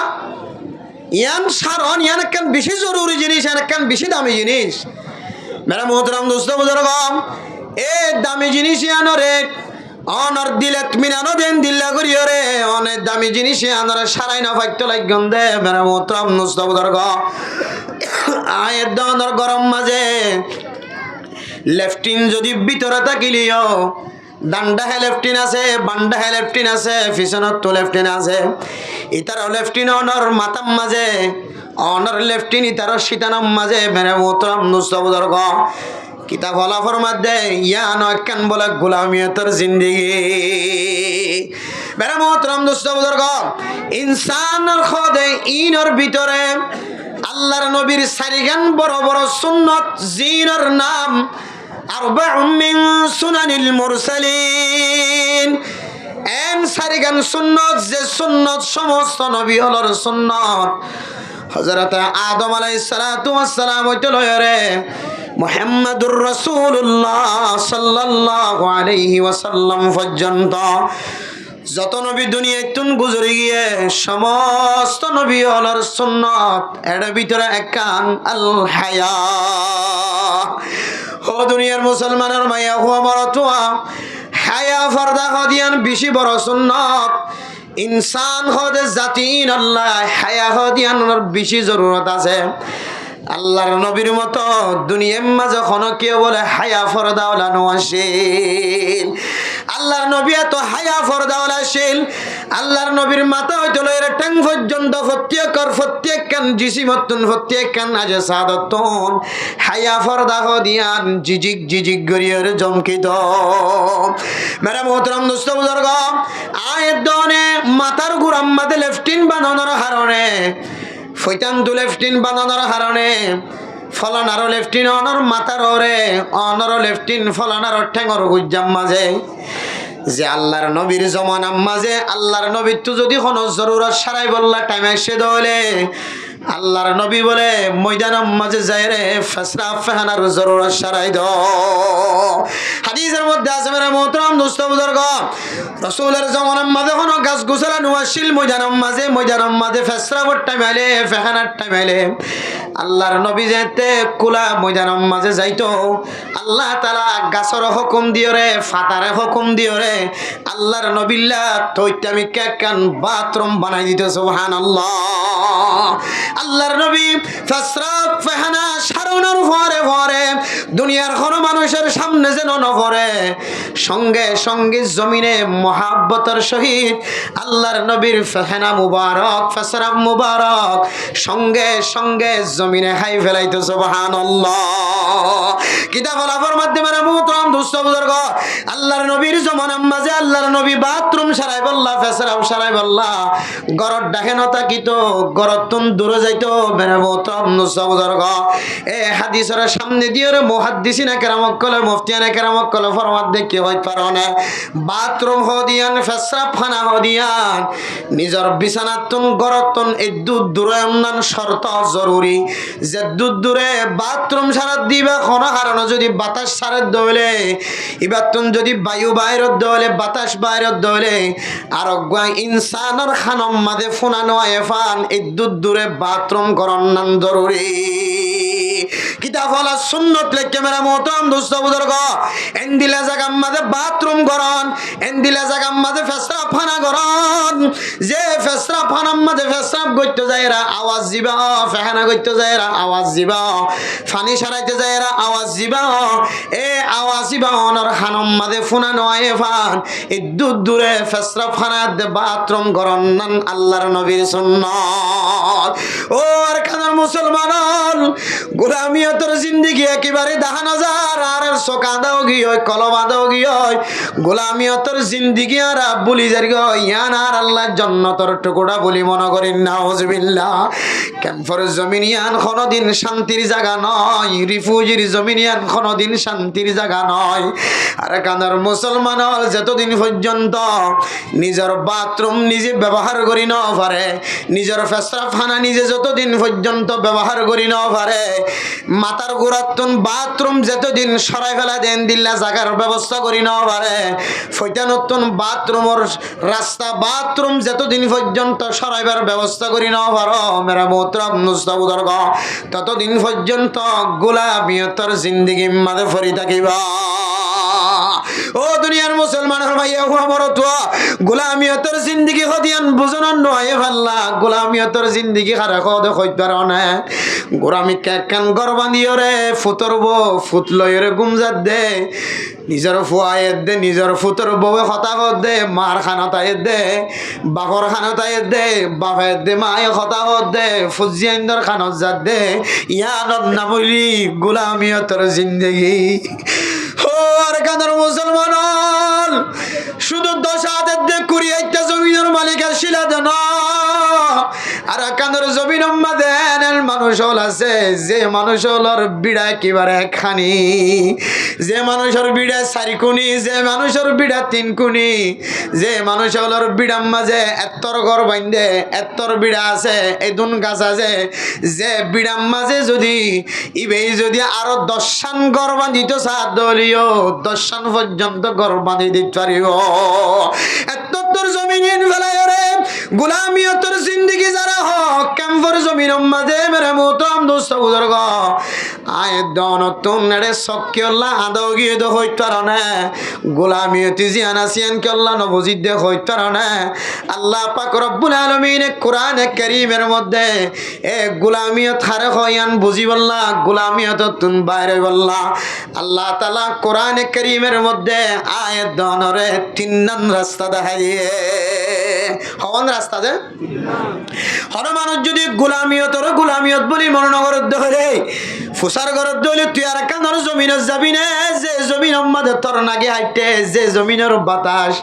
ইয়ান সারণ ইয়ান একখান বেশি জরুরি জিনিস ইয়ান একখান বেশি দামি জিনিস মেরা মোহতরম দোস্ত বুজুর্গ এ দামি জিনিস ইয়ানরে অনর দিলে মিনানো দেন দিল্লা করিও রে অনেক দামি জিনিস ইয়ানরে সারাই না ফাইতো লাগন দে মেরা মোহতরম দোস্ত বুজুর্গ আয়ের দনর গরম মাঝে লেফটিন যদি ভিতরে থাকিলিও ডান্ডা হে লেফটিন আছে বান্ডা হে লেফটিন আছে পিছনত তো লেফটিন আছে ইতারও লেফটিন অনর মাতাম মাঝে অনর লেফটিন ইতারও শীতানাম মাঝে মেরে মোহতরম দোস্ত বুজুর্গ কিতাব হলাফর মধ্যে ইয়ান একখান বলে গোলামিয়তের জিন্দিগি মেরে মোহতরম দোস্ত বুজুর্গ ইনসানের খোদে ইনর ভিতরে আল্লাহর নবীর সারিগান বড় বড় সুন্নত জিনের নাম আরবাউম মিন সুনানিল মুরসালিন এন সারিগান সুন্নত যে সুন্নত সমস্ত নবী হলর সুন্নত হযরত আদম আলাইহিস সালাতু ওয়াস সালাম হইতে লয়রে মুহাম্মাদুর রাসূলুল্লাহ সাল্লাল্লাহু আলাইহি ওয়াসাল্লাম পর্যন্ত যত নবী দুনিয়ায় তুন গুজরে গিয়ে সমস্ত নবী হলর সুন্নত এর ভিতরে একখান আল হায়া ও দুনিয়ার মুসলমানের মায়া হুয়া মরতুয়া হায়া ফরদা হদিয়ান বেশি বড় সুন্নত ইনসান হদে জাতিন আল্লাহ হায়া হদিয়ানোর বেশি জরুরত আছে আল্লাহর নবীর মতো দুনিয়ার মাঝে কোনো কেউ বলে হায়া ফরদাওয়ালা নোয়াশিল আল্লাহর নবী এত হায়া ফরদাওয়ালা শিল আল্লাহর নবীর মাথা হইতে লইরে ট্যাং পর্যন্ত প্রত্যেকখান জিসিমতুন প্রত্যেকখান আজ সাদতুন হায়া ফরদা হদিয়ান জিজিক গরিয়র জমকিত মেরা মোহতরম দোস্ত বুজুর্গ আয়ের দনে মাথার গুরাম মাঝে লেফটিন বানানোর হারণে ফৈতান দু লেফটিন বানানোর হারণে ফলানারও লেফটিন অনর মাথার ওরে অনর লেফটিন ফলানার ঠ্যাঙর গুজ্জাম মাঝে যে আল্লাহর নবীর জমানার মাঝে আল্লাহর নবীর তো যদি কোনো জরুরত সারাই বললা টাইম এসে দলে আল্লাহর নবী বলে ময়দানের মাঝে যায় রে ফেসরা ফেহানার জরুরত সারাই দ হাদিসের মধ্যে আছে মেরা মোহতরম দোস্ত বুজুর্গ রাসূলের জমানার মাঝে কোনো গাছ গোছালা নোয়াশিল ময়দানের মাঝে ফেসরা বট টাইম আইলে ফেহানার টাইম আইলে আল্লাহর নবী যেতে কুলা ময়দানের মাঝে যাইতো আল্লাহ তাআলা গাছর হুকুম দিও রে ফাতারে হুকুম দিও রে আল্লাহর নবিল্লা তৈতামি কান বাথরুম বানাই দিত সুবহানাল্লাহ আল্লাহর নবী ফসরাত ফাহানা সারুনার ভরে দুনিয়ার কোন মানুষের সামনে যেন নভরে সঙ্গে সঙ্গে জমিনে মহাব্বতের সহিত আল্লাহর নবীর ফাহানা মুবারক ফসরাত মুবারক সঙ্গে সঙ্গে জমিনে হাই ফেলাইতো সুবহানাল্লাহ কিতাব আলাফের মাধ্যমে মুহতরম দোস্ত বুজুর্গ আল্লাহর নবীর জমানার মাঝে আল্লাহর নবী বাথরুম সারাই বললা ফেসরাম সারাই বললা গরত ডাকে নতা কিতো গরতুন দূরে যাইতো বেরে মুহতরম দোস্ত বুজুর্গ এ হাদিসের সামনে দিয়ে রে মুহাদ্দিসিনা কেরামক কলে মুফতিয়ানে কেরামক কলে ফরমাত দেখি হইতে পারো না বাথরুম হদিয়ান ফেসরাব খানা হদিয়ান নিজর বিছানাতুন গরতুন এদুত দূরে অন্যান শর্ত জরুরি যে দুধ দূরে বাথরুম সারা দিবা কোনো কারণে যদি বাতাস সারের দলে ইবাতুন যদি বায়ু বাইরত দলে বাতাস বাইরত দলে আর ইনসানের খানম মাঝে ফুনানো এফান এই দুধ দূরে বাথরুম করন নান জরুরি কিতাব হলা সুন্নত লেখকে মেরা মোহতারাম দোস্ত বুজুর্গ এন্দিলা জাগাম মাঝে বাথরুম করন এন্দিলা জাগাম মাঝে ফেসরা ফানা করন যে ফেসরা ফানাম মাঝে ফেসরাপ করতে যায় এরা আওয়াজ দিবা ফেহানা করতে যায় এরা আওয়াজ দিবা ফানি সারাইতে যায় এরা আওয়াজ দিবা এ আওয়াজ দিবা অনর খানম মাঝে ফুনা নয় ফান এই দূর দূরে ফেসরা ফানা দে বাথরুম করন নান আল্লাহর নবীর সুন্নাত ও আর খানার মুসলমান গোলামিয়তের জিন্দেগি একেবারে দেখা নজার আর সোকাদাও গিয়ে কলবাদাও গিয়ে গোলামিয়তের জিন্দেগি আর বলি যার ইয়ান আর আল্লাহ জন্নতর টুকুরা বলি মনে করেন নাউজুবিল্লাহ ক্যাম্পর জমিনিয়ান কোনোদিন শান্তির জায়গা নয় রিফিউজির জমিনিয়ান কোনোদিন শান্তির জায়গা নয় আর কানার মুসলমান যতদিন পর্যন্ত নিজের বাথরুম নিজে ব্যবহার করি না পারে নিজের ফেসরাফানা নিজে যতদিন পর্যন্ত ব্যবহার করি না পারে মাথার গোড়াতুন বাথরুম যতদিন সরাই ফেলা দেন দিল্লা জায়গার ব্যবস্থা করি না পারে ফইটা নতুন বাথরুমের রাস্তা বাথরুম যতদিন পর্যন্ত সরাইবার ব্যবস্থা করি না পারো মেরা মোহতারাম মুস্তাবুদর্গ ততদিন পর্যন্ত গোলামিয়তর জিন্দেগি মাঝে ফরি থাকিবা ও দুনিয়ার মুসলমানের ভাইয়া আমার তো গোলামিয়তের জিন্দেগি হদিয়ান বুঝন নয় ভাল্লা গোলামিয়তের জিন্দেগি খারা খদ হইতার না গোলামি কেন গরবান্দিও রে ফুতরব ফুত লয়রে গুমজাত দে নিজের ফুয়ায়ের দে নিজের ফুতর বউয়ে হতাহত দে মার খানতায়ের দে বাপর খানতায়ের দে বাপের দে মায়ে হতাহত দে ফুজিয়াইন্দর খানত জাত দে ইয়ানত নামলি গোলামিয়তের জিন্দেগি আর কানার মুসলমান শুধু 10 হাতের দে কুড়িয়াইটা জমিনের মালিকের শিলা দেন আর কানার জমিন দেন মানুষ হল আছে যে মানুষ হলর বিড়া একেবারে খানি যে মানুষের বিড়া 4 কোনি যে মানুষের বিড়া 3 কোনি যে মানুষ হলর বিড়ার মাঝে এত্তর ঘর বাইন্দে এত্তর বিড়া আছে এদুন গাছ আছে যে বিড়ার মাঝে যদি ইবেই যদি আরো 10 ঘর বাঁধিত সাদলিও 10 পর্যন্ত ঘর বাঁধি দিতে পারিও এত্তর জমিন ফেলাই রে গোলামিয়তের জিন্দেগি যারা হক ক্যাম্পর জমিন মাঝে মেরে মোহতারাম দোস্ত বুজুর্গ আয় দনতুন রে সকিয়ল্লা আদৌ গিয়ে দো হইতার না গোলামিয়তি জিয়ানা সিয়ান কেল্লা নবজিদ দে হইতার না আল্লাহ পাক রব্বুল আলামিন কোরআনে কারীমের মধ্যে এ গোলামিয়ত হারে হয়ান বুঝি বললা গোলামিয়ত তুন বাইরে বললা আল্লাহ তাআলা কোরআনে কারীমের মধ্যে আয়াত দনরে 3 নং রাস্তা দেখাইয়ে হওয়ান রাস্তা যে হর মানুষ যদি গোলামিয়ত বলি মনোনগর ধরে ফুসার ঘরত ধরে তুই আর কানার জমিনত যাবি না যে জমিন আমাদের তোর নাগে হাইটে যে জমিনের বাতাস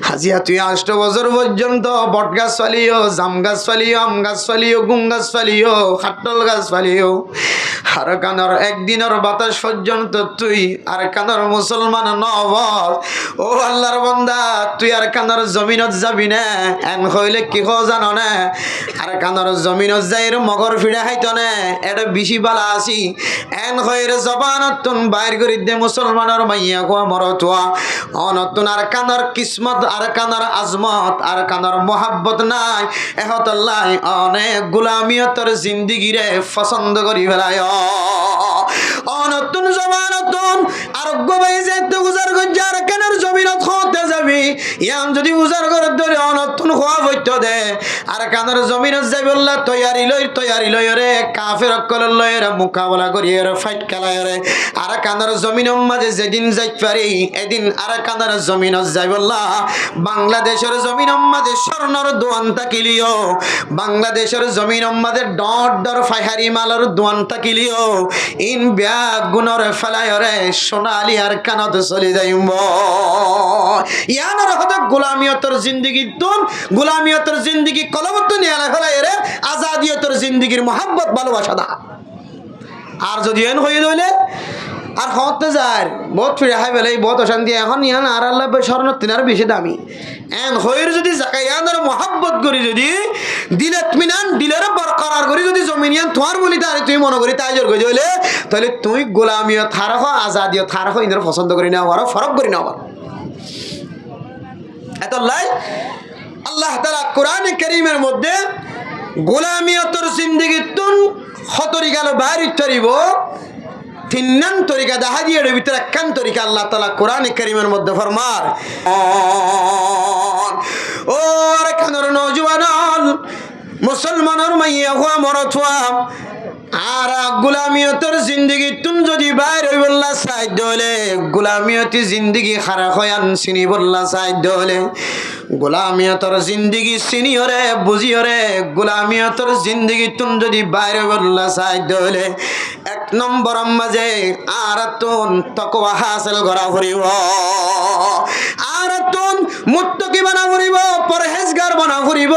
হাজিয়া তুই 8 বছর পর্যন্ত বট গাছ ফালিও জাম গাছ ফালিও আম গাছ ফালিও গুম গাছ ফালিও খাটল গাছ ফালিও আর কানার একদিনের বাতাস পর্যন্ত তুই আর কানার মুসলমান নব ও আল্লাহর বান্দা তুই আর কানার জমিনত যাবি না এন হইলে কি জানো না আর কানার জমিনত যাই মগর ফিরে খাইতো না এটা বেশি বালা আসি এন হইরে জবানতুন বাইর করি দে মুসলমানের মাইয়া গো মরতুয়া অনতুন আর কানার কিসমত আর কানার আজমত আর কানার মোহাব্বত নাই এহতল্লাহ অনেক গোলামিয়তের জিন্দেগি রে পছন্দ করি ফেলায় অনতুন জবানতুন আর গোবাই যে তো গুজার গজ্জার কানার জমিনত হতে যাবি ইয়াম যদি উজার করে ধরে অনতুন খোয়া হইতো দে আর কানার জমিনত যাই বললা তৈয়ারি লই রে কাফের অকল লই রে মোকাবেলা করি রে ফাইট খেলায় রে আর কানার জমিনের মাঝে যেদিন যাই পারি এদিন আর কানার জমিনত যাই বললা বাংলাদেশের জমিনের মাঝে স্বর্ণর দোয়ান তাকিলিও বাংলাদেশের জমিনের মাঝে ডর ফাইহারি মালার দোয়ান তাকিলিও ইন ব্যাগ গুণর ফেলায় রে সোনালি আর কানত চলে যাইব ইয়ানোর হতে গোলামিয়তের জিন্দেগি তুন গোলামিয়তের জিন্দেগি কলবত নিয়ে ফেলায় রে আজাদিয়তের জিন্দেগির মোহাব্বত ভালোবাসা দা আর যদি এন হয়ে দইলে আর হতে যায় বহুত ফিরে হাই বেলে বহুত অশান্তি এখন ইয়ান আর আল্লাহ স্বর্ণ তিনার বেশি দামি এন হইর যদি জায়গা ইয়ানোর মোহাব্বত করি যদি দিলে মিনান দিলের বরকরার করি যদি জমিন ইয়ান তোমার বলি তাহলে তুই মনে করি তাই জোর করে হইলে তাহলে তুই গোলামিয়ত থার হ আজাদিয়ত থার হ ইনার পছন্দ করি না আর ফরক করি না এত লাই আল্লাহ তাআলা কোরআনে কারীমের মধ্যে গোলামিয়তের জিন্দেগি তুন খতরি গেল বাইরে তরিব তিনান তরিকা দেখা দিয়ে এর ভিতরে একখান তরিকা আল্লাহ তাআলা কোরআনে কারীমের মধ্যে ফরমার ও রে কানর নওজওয়ান মুসলমানের মাইয়া হওয়া মরত হওয়া আর গুলামিয়তের জিন্দগি তুন যদি বাইর হই বললা সাইড হলে গুলামিয়তি জিন্দগি খারা হয়ান চিনি বললা সাইড হলে গুলামিয়তর জিন্দগি চিনি হরে বুঝি হরে গুলামিয়তর জিন্দগি তুন যদি বাইর হই বললা সাইড হলে এক নম্বর মাঝে আর তুন তাকওয়া হাসিল করা করিব আর তুন মুত্তাকি বানা করিব পরহেজগার বানা করিব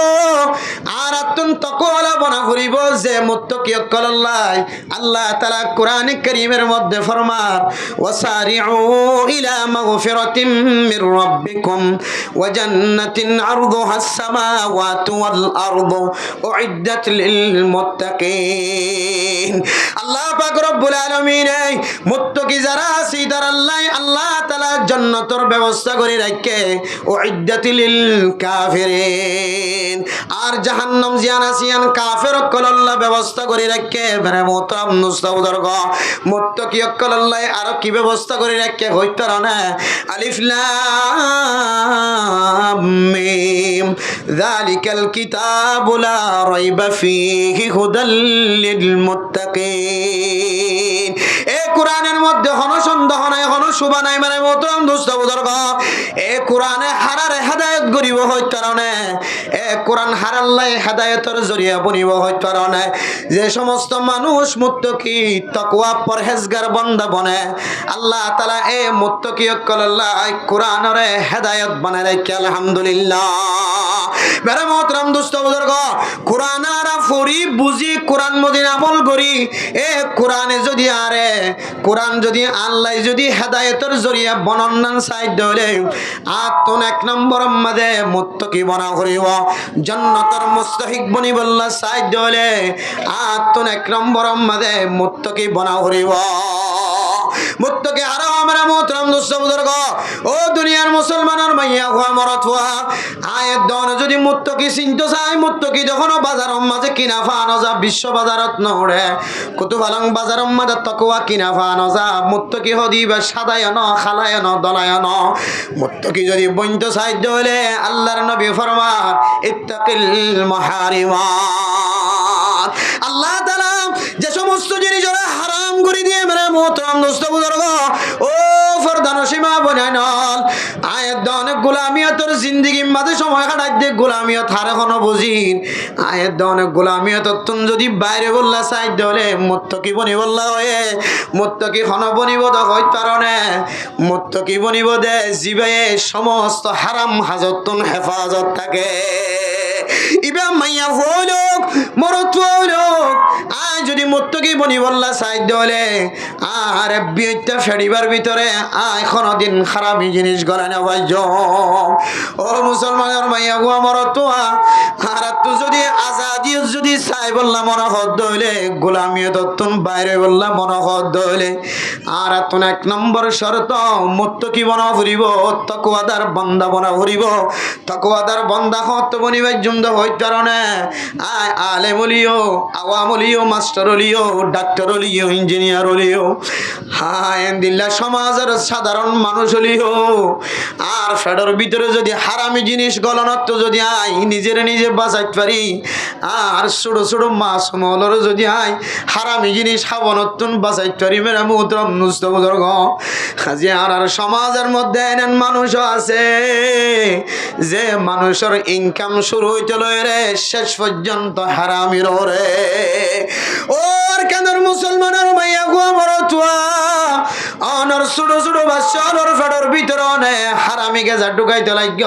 আর তুন তাকওয়ালা বানা করিব যে মুত্তাকি আল্লাহ আল্লাহ তাআলা কোরআনে কারীমের মধ্যে ফরমান ওয়াসারিউ ইলা মাগফিরাতিম মির রাব্বিকুম ওয়া জান্নাতিন আরদুহাস সামাওয়াতু ওয়াল আরদু উইদ্দাত লিল মুত্তাকিন আল্লাহ পাক রব্বুল আলামিন মুত্তাকি যারা আছে তারা আল্লাহ তাআলা জান্নাতের ব্যবস্থা করে রাখে উইদ্দাত লিল কাফিরিন আর জাহান্নাম জিয়ান আসিয়ান কাফের কল আল্লাহ ব্যবস্থা করে রাখে বেরে মোহতারাম মুস্তাউদর্গ মুত্তাকি অকল আল্লাহ আর কি ব্যবস্থা করে রাখে হইতো না আলিফ লাম মিম যালিকাল কিতাবু লা রাইবা ফীহি হুদাল লিল মুত্তাকিন এই কোরআনের মধ্যে কোনো সন্দেহ নাই কোনো শুভা নাই মানে মোহতারাম মুস্তাউদর্গ এই কোরআনে হারারে হেদায়েত গরিব হইতো না এই কোরআন হারাল্লাই হেদায়েতের জরিয়া বনিব হইতো না যে সমস্ত মানুষ মুত্তাকি তাকওয়া পরহেজগার বান্দা বনে আল্লাহ তাআলা এই মুত্তাকি আল্লাহ কোরআনের হেদায়েত বানায় রাখে আলহামদুলিল্লাহ বেরে মোহতারাম দোস্ত বুজুর্গ কোরআন আর পড়ি বুঝি কোরআন মদিন আমল করি এ কোরআনে যদি আরে কোরআন যদি আল্লাহ যদি হেদায়েতের জরিয়া বনন্নান সাইড হলে আতন এক নম্বর মধ্যে মুত্তাকি বনা করিব জান্নাতের মুস্তাহিক বনি বল্লা সাইড হলে আতন এক নম্বর মধ্যে মুত্তাকি বনা করিব মুত্তাকি আর আমরা মোহতারাম দোস্ত বুজুর্গ ও দুনিয়ার মুসলমানের মাইয়া হওয়া মরত হওয়া আয়ের দন যদি মুত্তাকি চিনতে চাই মুত্তাকি যখন বাজারের মাঝে কিনা ফানো যা বিশ্ব বাজারত নহরে কত ভালং বাজারের মাঝে তাকওয়া কিনা ফানো যা মুত্তাকি হদিবা সাদায় ন খালায় ন দলায় ন মুত্তাকি যদি বইতে চাই হলে আল্লাহর নবী ফরমান ইত্তাকিল মাহারিমাত আল্লাহ তাআলা যে সমস্ত জিনিস হারাম করে দিয়ে মেরে মোহতারাম দোস্ত বুজুর্গ ও ফরদানসীমা বনায় নল আয়ের দনে গোলামিয়তের জিন্দিগি মাঝে সময় কাটাই দিয়ে গোলামিয়ত হার এখনো বুঝিন আয়ের দনে গোলামিয়ত তুন যদি বাইরে বললা সাইড হলে মুত্তাকি বনি বললা হয়ে মুত্তাকি খন বনিব তো হইতে পারে মুত্তাকি বনিব দে জিবে সমস্ত হারাম হাজতুন হেফাজত থাকে ইবা মাইয়া হলোক মরত হলোক আয় যদি মুত্তাকি বনি বললা সাইড হলে আর বিয়েটা ফেরিবার ভিতরে আয় কোনদিন খারাপি জিনিস গলা না ভাইজ ও মুসলমানের মাইয়া গো মরত আর তো যদি আজাদি যদি চাই বললা মনে হদ হইলে গোলামিয়ত তুন বাইরে বললা মনে হদ হইলে আর তুন এক নম্বর শর্ত মুত্তাকি বনা ফুরিব তাকওয়াদার বান্দা বনা ফুরিব তাকওয়াদার বান্দা হত বনিবার জন্য হইতে পারে আয় আলেম হলিও আওয়াম হলিও মাস্টার হলিও ডাক্তার হলিও ইঞ্জিনিয়ার হলিও হায় দিল্লা সমাজের সাধারণ মানুষ হলিও আর ফেডার ভিতরে যদি হারামি জিনিস গলনত যদি আই নিজের নিজে বাঁচাইতে পারি আর ছোট ছোট মাছ মলর যদি আই হারামি জিনিস খাবনতুন বাঁচাইতে পারি মেরা মুহতারাম নুস্ত বুজুর্গ আজি আর সমাজের মধ্যে এমন মানুষ আছে যে মানুষের ইনকাম শুরু হইতে লয় শেষ পর্যন্ত হারামির রে ওর কেনর মুসলমানের মাইয়া গো মরতুয়া অনর ছোট ছোট বাচ্চার ফেডর ভিতরে নে হারামি গেজা ঢুকাইতে লাগ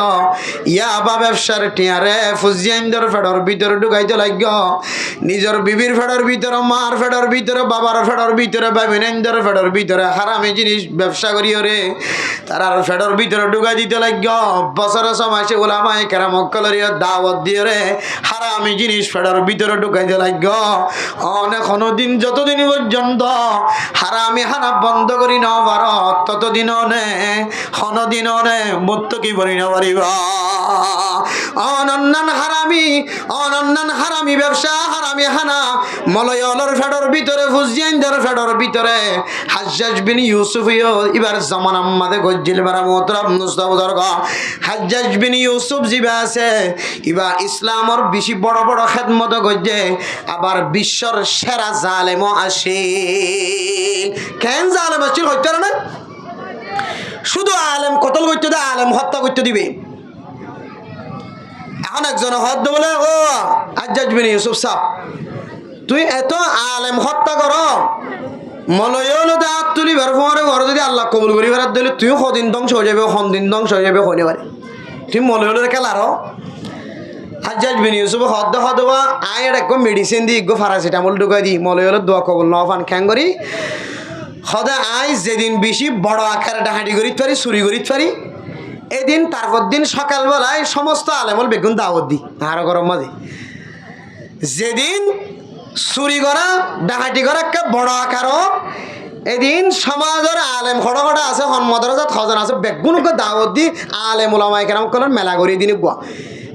ইয়াবা ব্যবসার টিয়ারে ফুজিয়াইন্দর ফেডর ভিতরে ঢুকাইতে লাগ নিজের বিবির ফেডর ভিতরে মার ফেডর ভিতরে বাবার ফেডর ভিতরে বাবিনেন্দর ফেডর ভিতরে হারামি জিনিস ব্যবসা করিও রে তারার ফেডর ভিতরে ঢুকাই দিতে লাগ বছরের সময় সে ওলামায়ে কেরাম কলরিয়া দাওয়াত দিয়ে রে হারামি জিনিস ফেডর ভিতরে ঢুকাইতে লাগ অনেক দিন যতদিন পর্যন্ত হারামি হানা বন্ধ করি না পার ততদিন দিন মুত্তাকি বনি না পারিবা অনন্যান হারামি ব্যবসা হারামি হারামি হানা মলয়লর ফেডর ভিতরে ফুজিয়াইন্দার ফেডর ভিতরে হাজ্জাজ বিন ইউসুফ এবার জামান আম্মাদে গজ্জিল বারা মোহতরম মুস্তাফদরগ হাজ্জাজ বিন ইউসুফ জিবা আছে ইবা ইসলামর বেশি বড় বড় খেদমত গজ্জে আবার বিশ্বর সেরা জালেমও আসে কেন জালেম আসছিল হইতে না শুধু আলেম কতল করতে দেয় আলেম হত্যা করতে দিবে এখন একজন হদ্দ বলে ও হাজ্জাজ বিন ইউসুফ সাহ তুই এত আলেম হত্যা কর মলয়ল দাঁত তুলি বের পরে ঘরে যদি আল্লাহ কবুল করি ফেরাত দিলে তুই সদিন ধ্বংস হয়ে যাবে সন্দিন ধ্বংস হয়ে যাবে হইতে পারে তুই মলয়লের খেলার হাজ্জাজ বিন ইউসুফ হদ্দ হদবা আয়ের একগো মেডিসিন দি ইগো প্যারাসিটামল ঢুকাই দি মলয়লের দোয়া কবুল ন ফান খ্যাং করি সদা আই যেদিন বেশি বড় আকারে ডাহাটি করিতে পারি চুরি করিতে পারি এদিন তারপর দিন সকালবেলায় সমস্ত আলেমল বেগুন দাওয়াত দি আরো গরম মাঝে যেদিন চুরি করা ডাহাটি করা একটা বড় আকার এদিন সমাজের আলেম খড় খড়া আছে হনমদরজাত হজন আছে বেগুনকে দাওয়াত দি আলেম ওলামাই কেরাম কলার মেলা করি দিন গুয়া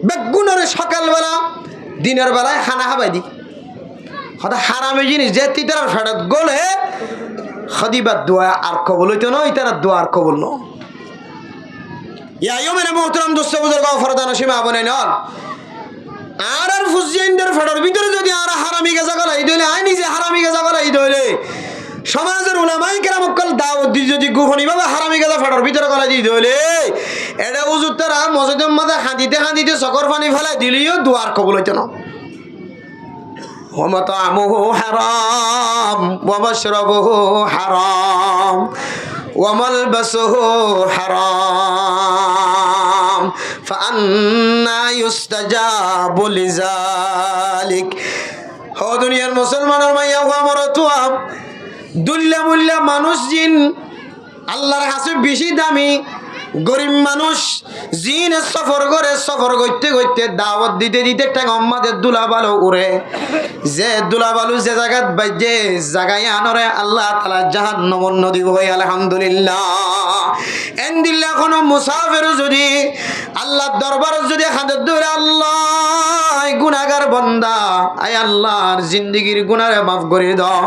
বেগুনের সকালবেলা দিনের বেলায় খানা খাবাই দি সদা হারামি জিনিস যে তিতার ফেরত গলে খদিবার দোয়া আর কবল হইতো না ইতার দোয়া আর কবল ন ইয়াইও মেরে মোহতরম দোস্ত বুজুর্গ ফরদান সীমা বনে নল আর ফুজিয়াইন্দার ফেডর ভিতরে যদি আর হারামি গেজা গলা এই দইলে আই নিজে হারামি গেজা গলা এই দইলে সমাজের উলামাই কেরাম কল দাওয়াত দি যদি গোপনী ভাবে হারামি গেজা ফেডর ভিতরে গলা দি দইলে এটা উজুর তারা মসজিদের মধ্যে হাঁদিতে হাঁদিতে চকর পানি ফেলাই দিলেও দোয়ার কবল হইতো না ومطعمه حرام ومشربه حرام وملبسه حرام فأنا يستجاب لذلك هو دنيا المسلمان المياه ومرتوها দুল্লা মুল্লা মানুষ জিন আল্লাহর কাছে বেশি দামি গরিব মানুষ জিন সফর করে সফর করতে করতে দাওয়াত দিতে দিতে একটা গম্মাদের দুলা বালু উড়ে যে দুলা বালু যে জায়গাত বাইজে জায়গায় আনরে আল্লাহ তাআলা জাহান্নাম নদী হই আলহামদুলিল্লাহ এন্দিল্লা কোনো মুসাফির যদি আল্লাহর দরবার যদি হাত ধরে আল্লাহ গুনাহগার বান্দা আয় আল্লাহর জিন্দেগীর গুনাহ মাফ করে দাও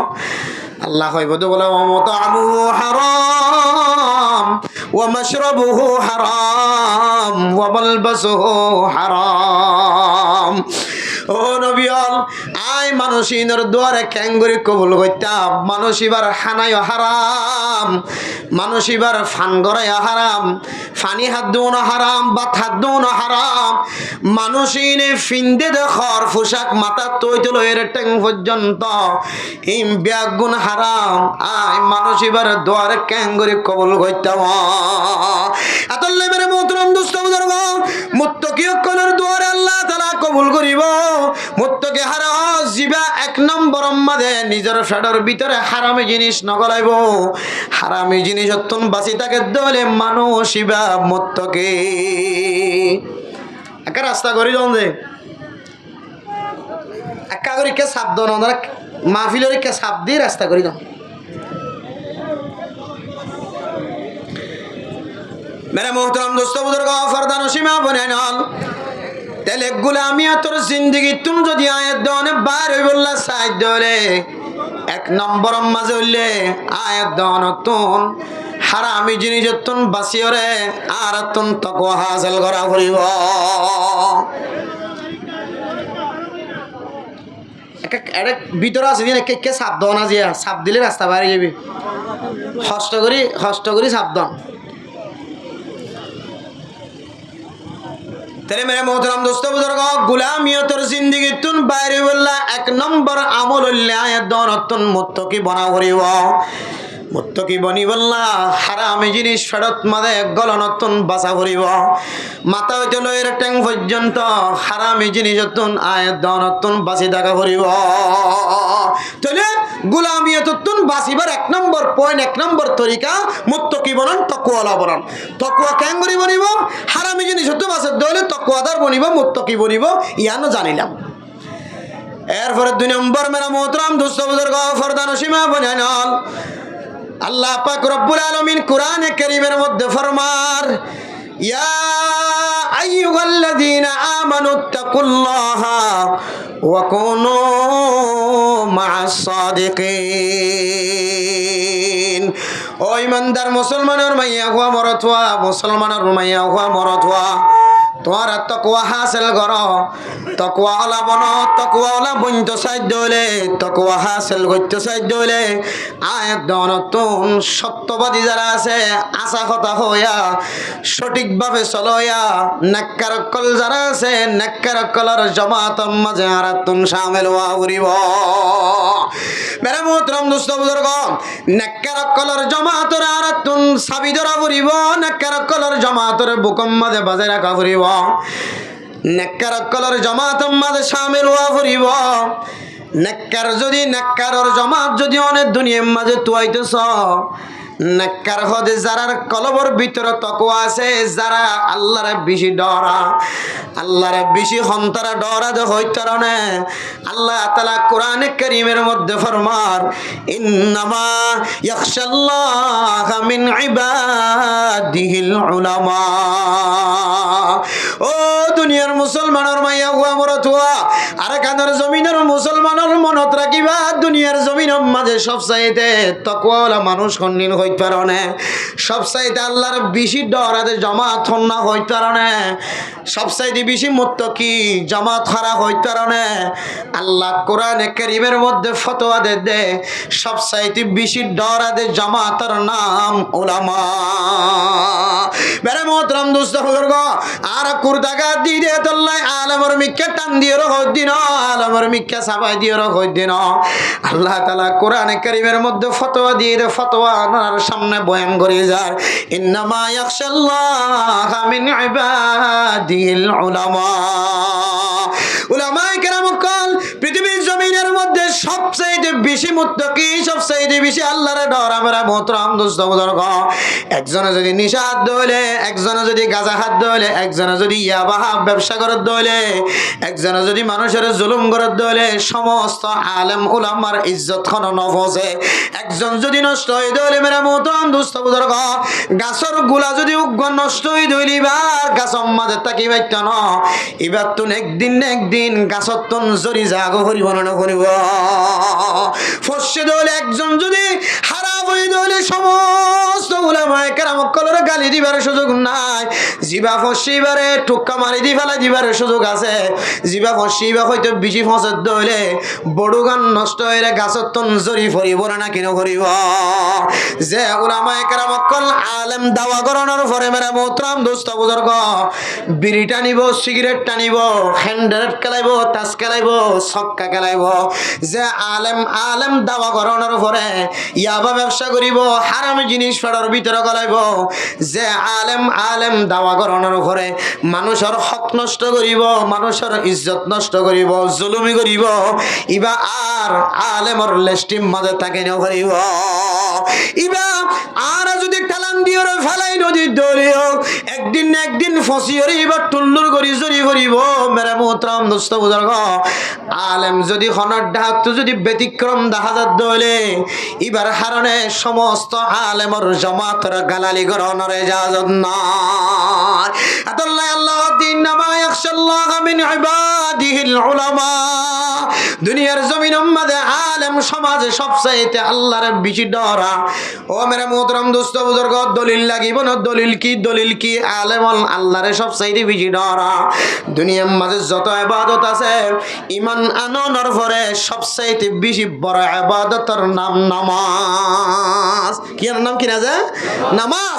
আল্লাহ কইব তো বলে ওয়ামাতামুহু হারাম ওয়া মাশরাবুহু হারাম ওয়া মালবাসুহু হারাম ও নবিয়াল আই মানুষিনের দুয়ারে ক্যাঙ্গুরি কবুল হইতাম মানুষিবার খানায় হারাম মানুষিবার ফান গড়ায় হারাম ফানি হাত দোনো হারাম বা হাত দোনো হারাম মানুষিনে ফিন্দে দেখর পোশাক মাথা তৈতে লয়ের ট্যাং পর্যন্ত হিম ব্যাগুন হারাম আই মানুষিবার দুয়ারে ক্যাঙ্গুরি কবুল হইতাম আতল্লে মেরে মোহতরম দুষ্ট বুজুর্গ মুত্তাকি কলর দুয়ারে আল্লাহ তাআলা কবুল করিব মুত্তাকি হারা জিবা এক নম্বর মাঝে নিজের ফেডর ভিতরে হারামি জিনিস নগলাইব হারামি জিনিস অত্যন বাঁচি থাকে দলে মানুষ ইবা মুত্তাকি একা রাস্তা করি জন যে একা করি কে শব্দ না মাহফিলের কে শব্দ দিয়ে রাস্তা করি জন मेरे मोहतरम दोस्तों बुजुर्ग फरदान सीमा बने नाल तेले गुलामियतर जिंदगी तुम যদি আয়াত দনে বার হইবল্লা সাইদ দলে এক নম্বর মাঝে হইলে আয়াত দনতুন হারামি জিনিসতুন বাসিয়রে আর তুন তাকওয়া হাসিল করা করিব এক ভিতর আছে দিন কে সাবধান আছে সাব দিলে রাস্তা বাইরে যাবে কষ্ট করি সাবধান तेरे मेरे मोहतरम दोस्तों बुजुर्ग गुलामियतर जिंदगी तुन বাইরে বললা এক নম্বর আমল হইলে আয়াত দনতুন মুত্তাকি বনা করিব মুত্তাকি বনি বললা হারামি জিনিস ফেরত মাদে গলনতুন বাসা করিব মাথা হইতে লয়ের ট্যাং পর্যন্ত হারামি জিনিসতুন আয়াত দনতুন বাসি থাকা করিব তাহলে গুলামিয়তুন বাসিবার এক নম্বর পয়েন্ট এক নম্বর তরিকা মুত্তাকি বনন তাকওয়ালা বনন তাকওয়া কেন করি বনিব হারামি জিনিসতুন বাসের দলে তাকওয়াদার বনিব মুত্তাকি বনিব ইয়ানো জানিলাম এরপরে দুই নম্বর মেরা মোহতরম দোস্ত বুজুর্গ ফরদান সীমা বনানাল আল্লাহ পাক রব্বুল আলামিন কোরআনে কারীমের মধ্যে ফরমার ইয়া আইয়ুহাল্লাযীনা আমানুত্তাকুল্লাহা ওয়া কুনু মা'আস সাদিকিন। ও ইমানদার মুসলমানের মাইয়া হুয়া মরতওয়া, মুসলমানের মাইয়া হুয়া মরতওয়া, তোমার তকওয়া হাসিল করো। তকওয়া ওলা বনো, তকওয়া ওলা বইনতে সাহায্য হইলে, তকওয়া হাসিল করতে সাহায্য হইলে আয়াত নতুন সত্যবাদী যারা আছে আশা কথা হইয়া সঠিকভাবে চলইয়া নেককারকল যারা আছে নেককারকলের জমাতের মাঝে আরাতুন শামিল হওয়া উড়িব। মেরে মোহতরম দোস্ত বুজুর্গ, নেককারকলের জমাতের আরাতুন সাবি ধরা উড়িব, নেককারকলের জমাতের বুকুম মাঝে বাজে রাখা উড়িব, নেককারকলের জমাতের মাঝে শামিল হওয়া উড়িব। নেককার যদি নেককারর জমাত যদি অনেক দুনিয়ার মাঝে তুয়াইতেছ, নেককার হদে যারার কলবর ভিতরে তকওয়া আছে, যারা আল্লাহরে বেশি ডরা, আল্লাহরে বেশি হন্তরা ডরা যে হইতারনে আল্লাহ তাআলা কোরআনে কারীমের মধ্যে ফরমান, ইন্নামা ইয়াখশাল্লাহা মিন ইবাদিহিল উলামা। ও দুনিয়ার মুসলমানের মাইয়া হুয়া মরতুয়া, আর কানের জমিনের মুসলমানের মনত রাখিবা, দুনিয়ার জমিনের মাঝে সবচাইতে তকওয়াওয়ালা মানুষ হন্নিন হইতে পারে, সবচাইতে আল্লাহর বেশি ডরাতে জমাত হন্না হইতে পারে, সবচাইতে বেশি মুত্তাকি জমাত হারা হইতে পারে। আল্লাহ কোরআনে কারীমের মধ্যে ফতোয়া দে সবচাইতে বেশি ডরাতে জমাতের নাম উলামা। বেরে মোহতরম দোস্ত বুজুর্গ, আর কুরদাগা দিয়ে তোল্লাই আলমর মিক্কা টান দিয়ে রহদ দিন, আলমর মিক্কা সাবাই দিয়ে রহদ দিন। আল্লাহ তাআলা কোরআনে কারীমের মধ্যে ফতোয়া দিয়ে দে, ফতোয়া আপনার সামনে বয়ান করে যায়, ইন্নামা ইয়াখশাল্লাহা মিন ইবাদিহিল উলামা। উলামায়ে কেরাম কল পৃথিবীর জমিনের মধ্যে সবচেয়ে বেশি মুত্তাকি, সবচেয়ে বেশি আল্লাহর ডর আমরা মোহতরম দোস্ত বুজুর্গ। একজনে যদি নিশা হাত ধইলে, একজনে যদি গাঁজা হাত ধইলে, একজনে যদি ইয়াবা ব্যবসা করত ধইলে, একজনে যদি মানুষের জুলুম করত ধইলে সমস্ত আলেম উলামার ইজ্জত খন নফসে। একজন যদি নষ্ট হয়ে ধইলে মেরা মোহতরম দোস্ত বুজুর্গ, গাছর গুলা যদি উগ্র নষ্ট হয়ে ধইলি বা গাছর মাঝে তাকি বাইত ন, এবার তুন একদিন না একদিন গাছত তুন জরি জাগো করিব না করিব। ফসে ধইলে একজন যদি হারাম হয়ে ধইলে সমস্ত উলামায়ে কেরাম কলরে গালি দিবার সুযোগ নাই, জিবা ফসিবারে ঠুক্কা মারি দি ফেলা দিবার সুযোগ আছে। জিবা ফসিবা হয়তো বেশি ফসত ধইলে বড় গান নষ্ট হইলে গাছত তুন জরি ফরিব না কিনো করিব। যে উলামায়ে কেরাম কল আলেম দাওয়া করানোর পরে মেরা মোহতরম দোস্ত বুজুর্গ, বিড়ি টানিব, সিগারেট টানিব, হ্যান্ডেল খেলাইব, তাস খেলাইব, ছক্কা খেলাইব। যে আলেম দাওয়া করানোর পরে ইয়াবা ব্যবসা করিব, হারাম জিনিস ফেরার ভিতরে গলাইব। যে আলেম দাওয়া করানোর পরে মানুষের হক নষ্ট করিব, মানুষের ইজ্জত নষ্ট করিব, জুলুমি করিব, ইবা আর আলেমর লেস্টিম মাঝে তাকে নেও করিব। ইবা আর যদি টালান দিয়ে ফেলাই নদীর দরিও একদিন না একদিন ফসি হরি এবার টুল্লুর করি জরি করিব। মেরে মোহতরম দোস্ত বুজুর্গ, আলেম যদি হনর ডাকতো যদি ব্যতিক্রম দেখা যাত দলে এবার হারণে সমস্ত আলেমর জমাতর গালালি গ্রহণরে যাজত নাই। আতাল্লাহ আল্লাহ দিন নামা ইয়াখশাল্লাহা মিন ইবাদিহিল উলামা। দুনিয়ার জমিনের মধ্যে আলেম সমাজে সবচাইতে আল্লাহর বেশি ডরা। ও মেরে মোহতরম দোস্ত বুজুর্গ, দলিল লাগিব না? দলিল কি আলেম আল্লাহরে সবচাইতে বেশি ডরা। দুনিয়ার মাঝে যত ইবাদত আছে ঈমান আননের পরে সবচাইতে বেশি বড় ইবাদতের নাম নামাজ। কি নাম কি না যে নামাজ?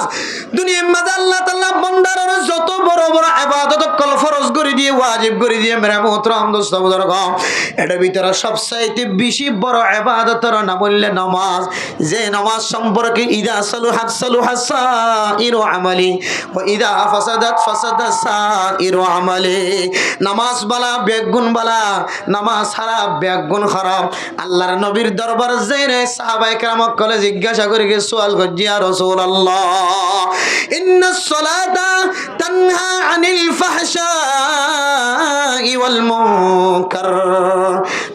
দুনিয়ার মাঝে আল্লাহ তাআলা বান্দার যত বড় বড় ইবাদত কল ফরজ করে দিয়ে ওয়াজিব করে দিয়ে মেরে মোহতরম দোস্ত বুজুর্গ, এটা ভিতরে সবচাইতে বেশি বড় ইবাদতের নাম বললে নামাজ। যে নামাজ সম্পর্কে ইদা সালুহাত সালুহাস সাইরু আমালি ওয়া ইদা ফাসাদাত ফাসাদাস সাইরু আমালি। নামাজ বালা বেগুন বালা, নামাজ খারাপ বেগুন খারাপ। আল্লাহর নবীর দরবার যাইরে সাহাবায়ে কেরাম কলে জিজ্ঞাসা করে গে সুয়াল করজি, ইয়া রাসূলুল্লাহ ইন্নাস সালাতা তানহা আনিল ফাহশাই ওয়াল মুনকার।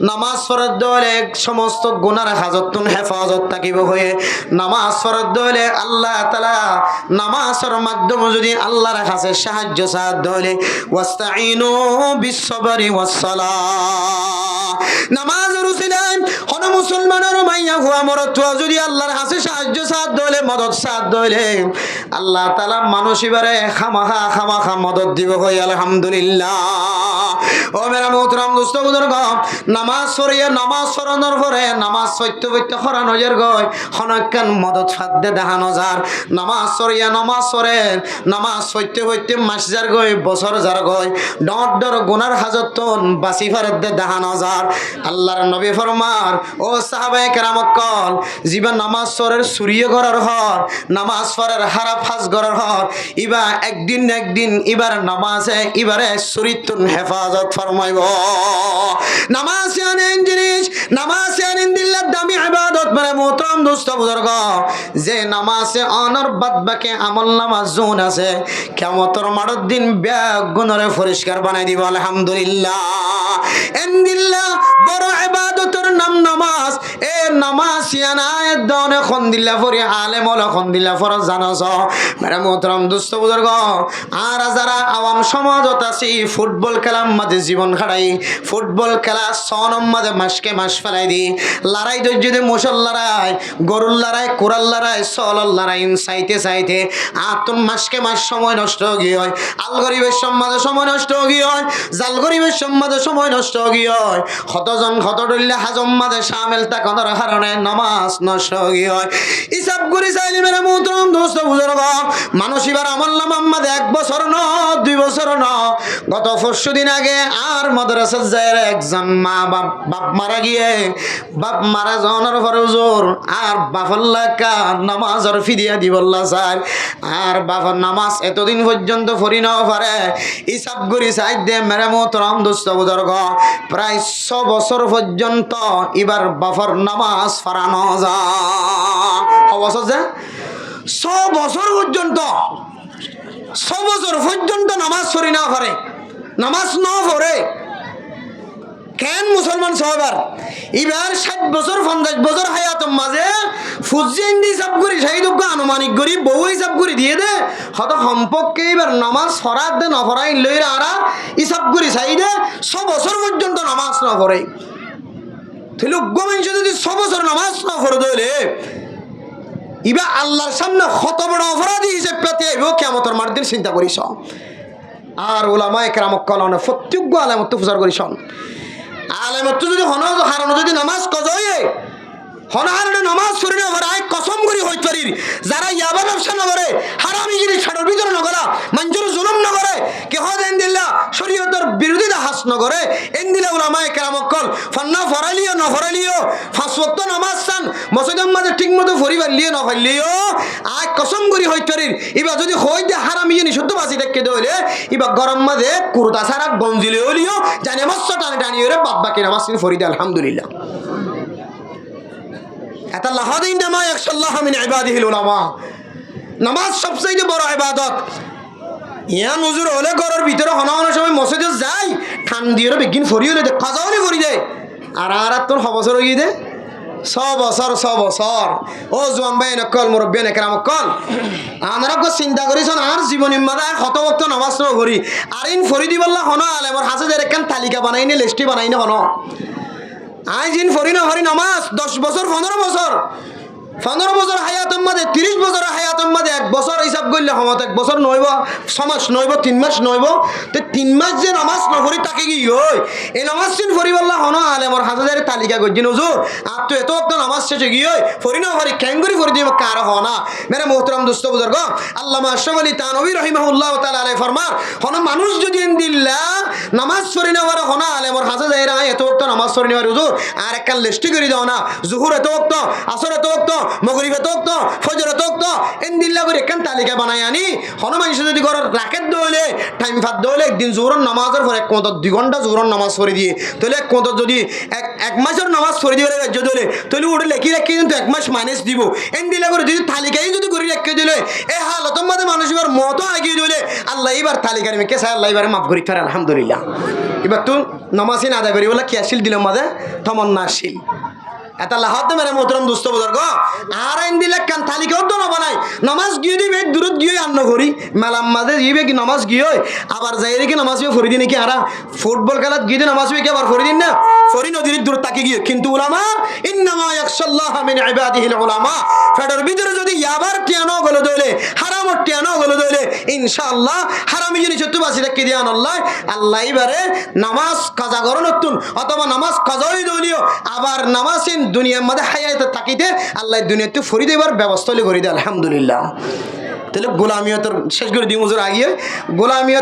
নামাজ পড়তে হলে সমস্ত গুনার হাজতুন হেফাজত থাকিব হয়ে নামাজ পড়তে হলে আল্লাহ তাআলা নামাজের মাধ্যমে যদি আল্লাহর কাছে সাহায্য সাধ্য হলে ওয়াস্তাইনু বিসসবরি ওয়াসসালাহ নামাজের উসিলায় কোন মুসলমানের মাইয়া হুয়া মরত যদি আল্লাহর কাছে সাহায্য সাধ্য হলে মদদ সাধ্য হলে আল্লাহ তাআলা মানুষ এবারে খামাখা মদদ দিব হই আলহামদুলিল্লাহ ও মেরা মোহতরম দোস্ত বুজুর্গ নামাজ পড়িয়া নামাজ পড়ানোর পরে নামাজ সত্য করা নজর গয় হনকান মদদ ফাদ্দে দেখানো যার নামাজ পড়িয়া নামাজ পড়ে নামাজ সত্য মাসজার গয় বছর যার গয় ডর গুনার হাজতন বাসি ফারদে দেখানো যার আল্লাহর নবী ফরমার ও সাহাবায়ে কেরামত কল জীবন নামাজ পড়ের সুরিয়ে করার হর নামাজ পড়ার হারা ফাজ করার হর ইবা একদিন ইবার নামাজে ইবারে সুরিতুন হেফাজত ফরমাইব নামাজ আনেন জিনিস নামাজ আনেন দিল্লাহ দামি ইবাদত মানে মোহতরম দোস্ত বুজুর্গ যে নামাজে অনর বাদ বাকি আমল নামাজ জুন আছে কিয়ামতের মাঠের দিন ব্যাগ গুণরে পরিষ্কার বানাই দিব আলহামদুলিল্লাহ এন্দিল্লাহ বড় ইবাদতের নাম নামাজ এ নামাজ ইয়ানায় দনে খন্দিল্লা ফরি আলেম ওলা খন্দিল্লা ফর জানাস মেরা মোহতরম দোস্ত বুজুর্গ আর যারা আওয়াম সমাজত আছি ফুটবল খেলার মাঝে জীবন খাড়াই ফুটবল খেলা সনম মাঝে মাসকে মাস ফেলাই দি লড়াই যদি মুসল লড়াই গরুর লড়াই কোরাল লড়াই সলর লড়াই চাইতে আতুন মাসকে মাস সময় নষ্ট গিয়ে হয় আলগরিবের সমাজে সময় নষ্ট গিয়ে হয় জালগরিবের সমাজে সময় নষ্ট গিয়ে হয় কতজন কত ডল্লে হাজম মাঝে সামেল তাকনের কারণে নামাজ নষ্ট গিয়ে হয় হিসাব করে চাইলে মেরে মোহতরম দোস্ত বুজুর্গ মানুষ এবার আমল নামার মাঝে 1 বছর ন 2 বছর ন গত পরশুদিন আগে আর মাদ্রাসার যায় একজন মা বাপ মারা গিয়ে বাপ মারা যাওয়ার পরে হুজুর আর বাফল্লাকা নামাজের ফিরিয়া দিবল্লা স্যার আর বাবার নামাজ এতদিন পর্যন্ত পড়ি না পারে হিসাব করি চাই দে মেরে মোহতরম দোস্ত বুজুর্গ প্রায় 100 বছর পর্যন্ত এবার বাফর নামাজ পড়ানো যায় অবশ্য যে 100 বছর পর্যন্ত 100 বছর পর্যন্ত নামাজ পড়ি না পারে নামাজ না পড়ে কেন মুসলমান সবার এবার 60 বছর 50 বছর হায়াতের মাঝে ফুজিন হিসাব করি সেই দুঃখ আনুমানিক করি বউ হিসাব করে দিয়ে দে হয়তো সম্পর্কে এবার নামাজ ফরাত দে না ফরাই লইরা আরা হিসাব করি চাই দে 100 বছর পর্যন্ত নামাজ না পড়ে তাহলে মানুষ যদি 100 বছর নামাজ না পড়ে দিলে ইবা আল্লাহর সামনে কত বড় অপরাধী হিসেবে পেতে আইব কিয়ামতের মাঠের দিন চিন্তা করিস আর ওলামায়ে কেরাম কলনে প্রত্যেক আলেমত প্রচার করিস আলেমত যদি হন হারানো যদি নামাজ কজয়ে হনহারণে নামাজ পড়ি না পারে কসম করি হইতে পারি যারা ইয়াবা ব্যবসা না করে হারামি জিনিস ছাড়ার ভিতরে না করা মানুষের জুলুম না করে কেহ এন্দিল্লা শরীয়তের বিরোধিতা হাস না করে এন্দিলা উলামায়ে কেরাম কল ফন্না ফরাইলিও না ফরাইলিও 5 ওয়াক্ত নামাজ চান মসজিদের মাঝে ঠিক মতো ফরি পারলিও না পারলিও কসম করি হইতে পারি এবার যদি হই দে হারামি জিনিস শুদ্ধ বাঁচি দেখে দইলে এবার গরম মাঝে কুর্তা ছাড়া গঞ্জিলে হলিও জানে মস্ত টানি ওরে বাদ বাকি নামাজ ফরি দে আলহামদুলিল্লাহ নামাজ সবচেয়ে বড় ইবাদত ইয়া নজর হলে ঘরের ভিতরে হনাহন সময় মসজিদে যাই ঠান দিয়ে বেগিন ফরি হলে কাজাওনি করি দে আর তোর 6 বছর হয়ে দে 100 বছর ও জোয়ান ভাই নকল মুরব্বী নেকরাম কল আমরা চিন্তা করিছন আর জীবনী মাদা কত বক্ত নামাজ ন করি আর ইন ফরি দিবল্লা হন আলেমর হাসে যে একখান তালিকা বানাই নে লিস্টি বানাই নে হন আইজিন ফরি না হরি নামাজ 10 বছর 15 বছর 15 বছর হায়াতের মাঝে 30 বছর হায়াতের মাঝে 1 বছর হিসাব করলে সমত 1 বছর নইব 6 মাস নইব 3 মাস নইব তো 3 মাস যে নামাজ নফরি তাকে কি হই এই নামাজ চিন ফরি বললা হন আলেমর হাজার তালিকা গজ্জিন হুজুর আর তো এত একটা নামাজ শেষে গিয়ে হই ফরি না ফরি ক্যাঙ্গুরি ফরি দিব কার হনা মেরে মোহতরম দোস্ত বুজুর্গ আল্লামা আশরাফ আলী তানভী রাহিমাহুল্লাহ তাআলা আলাইহি ফরমান হন মানুষ যদি ইনদিল্লাহ নামাজ ফরি না ওরা হন আলেমর হাজার এত একটা নামাজ ফরি না হুজুর আর একটা লিস্টি করে দাও না জুহুর এত ওয়াক্ত আসর এত ওয়াক্ত মগরিব এত ওয়াক্ত ফজর এত ওয়াক্ত ইনদিল্লাহ করে একখান তালিকা বানাই আনি হন মানুষ যদি ঘর রাখের দৌলে টাইম ফাঁদ দৌলে একদিন জোরন নামাজের পর 1 ঘন্টা 2 ঘন্টা জোরন নামাজ পড়ে দিয়ে তাহলে 1 ঘন্টা যদি এক মাসের নামাজ পড়ে দিয়ে রাজ্য দৌলে তাহলে ওটা লেখি রাখি কিন্তু 1 মাস মাইনাস দিব এন দিলে করে যদি তালিকাই যদি করে রেখে দিলে এ হালতর মধ্যে মানুষ এবার মতো আগিয়ে দিলে আল্লাহ এবার তালিকার মেকে চাই আল্লাহ এবারে মাফ করি ফের আলহামদুলিল্লাহ এবার তো নামাজই না আদায় করি বলে কি আসিল দিলাম মাঝে তমন্না আসিল এটা লাহাতে মেরে মোহতরম দুস্থ বুজুর্গ আর আইন দিলে কান তালিকাও তো নবানাই নামাজ গিয়ে দিবে দূরত গিয়ে আন্ন করি মেলাম মাঝে যাইবে কি নামাজ গিয়ে আবার যাই রেখে নামাজ ফরি দিন কি আরা ফুটবল খেলাত গিয়ে নামাজ কি আবার ফরি দিন না ফরি নদীর দূর তাকে গিয়ে কিন্তু উলামা ইন্নামা ইয়াখশাল্লাহ মিন ইবাদিহিল উলামা ফেডার ভিতরে যদি আবার টিয়ানো গলো দলে হারাম টিয়ানো গলো দলে ইনশাআল্লাহ হারামি জিনিস তো বাসি রাখি দিয়ান আল্লাহ আল্লাহ এবারে নামাজ কাজা করো নতুন অথবা নামাজ কাজাই দলিও আবার নামাজিন দুনিয়ার মধ্যে হায়াতে থাকিতে আল্লাহ দুনিয়াতে ফরি দেবার ব্যবস্থা করে দেয় আলহামদুলিল্লাহ তাহলে গোলামিয়তের শেষ করে দিই হুজুর আগিয়ে গোলামিয়ত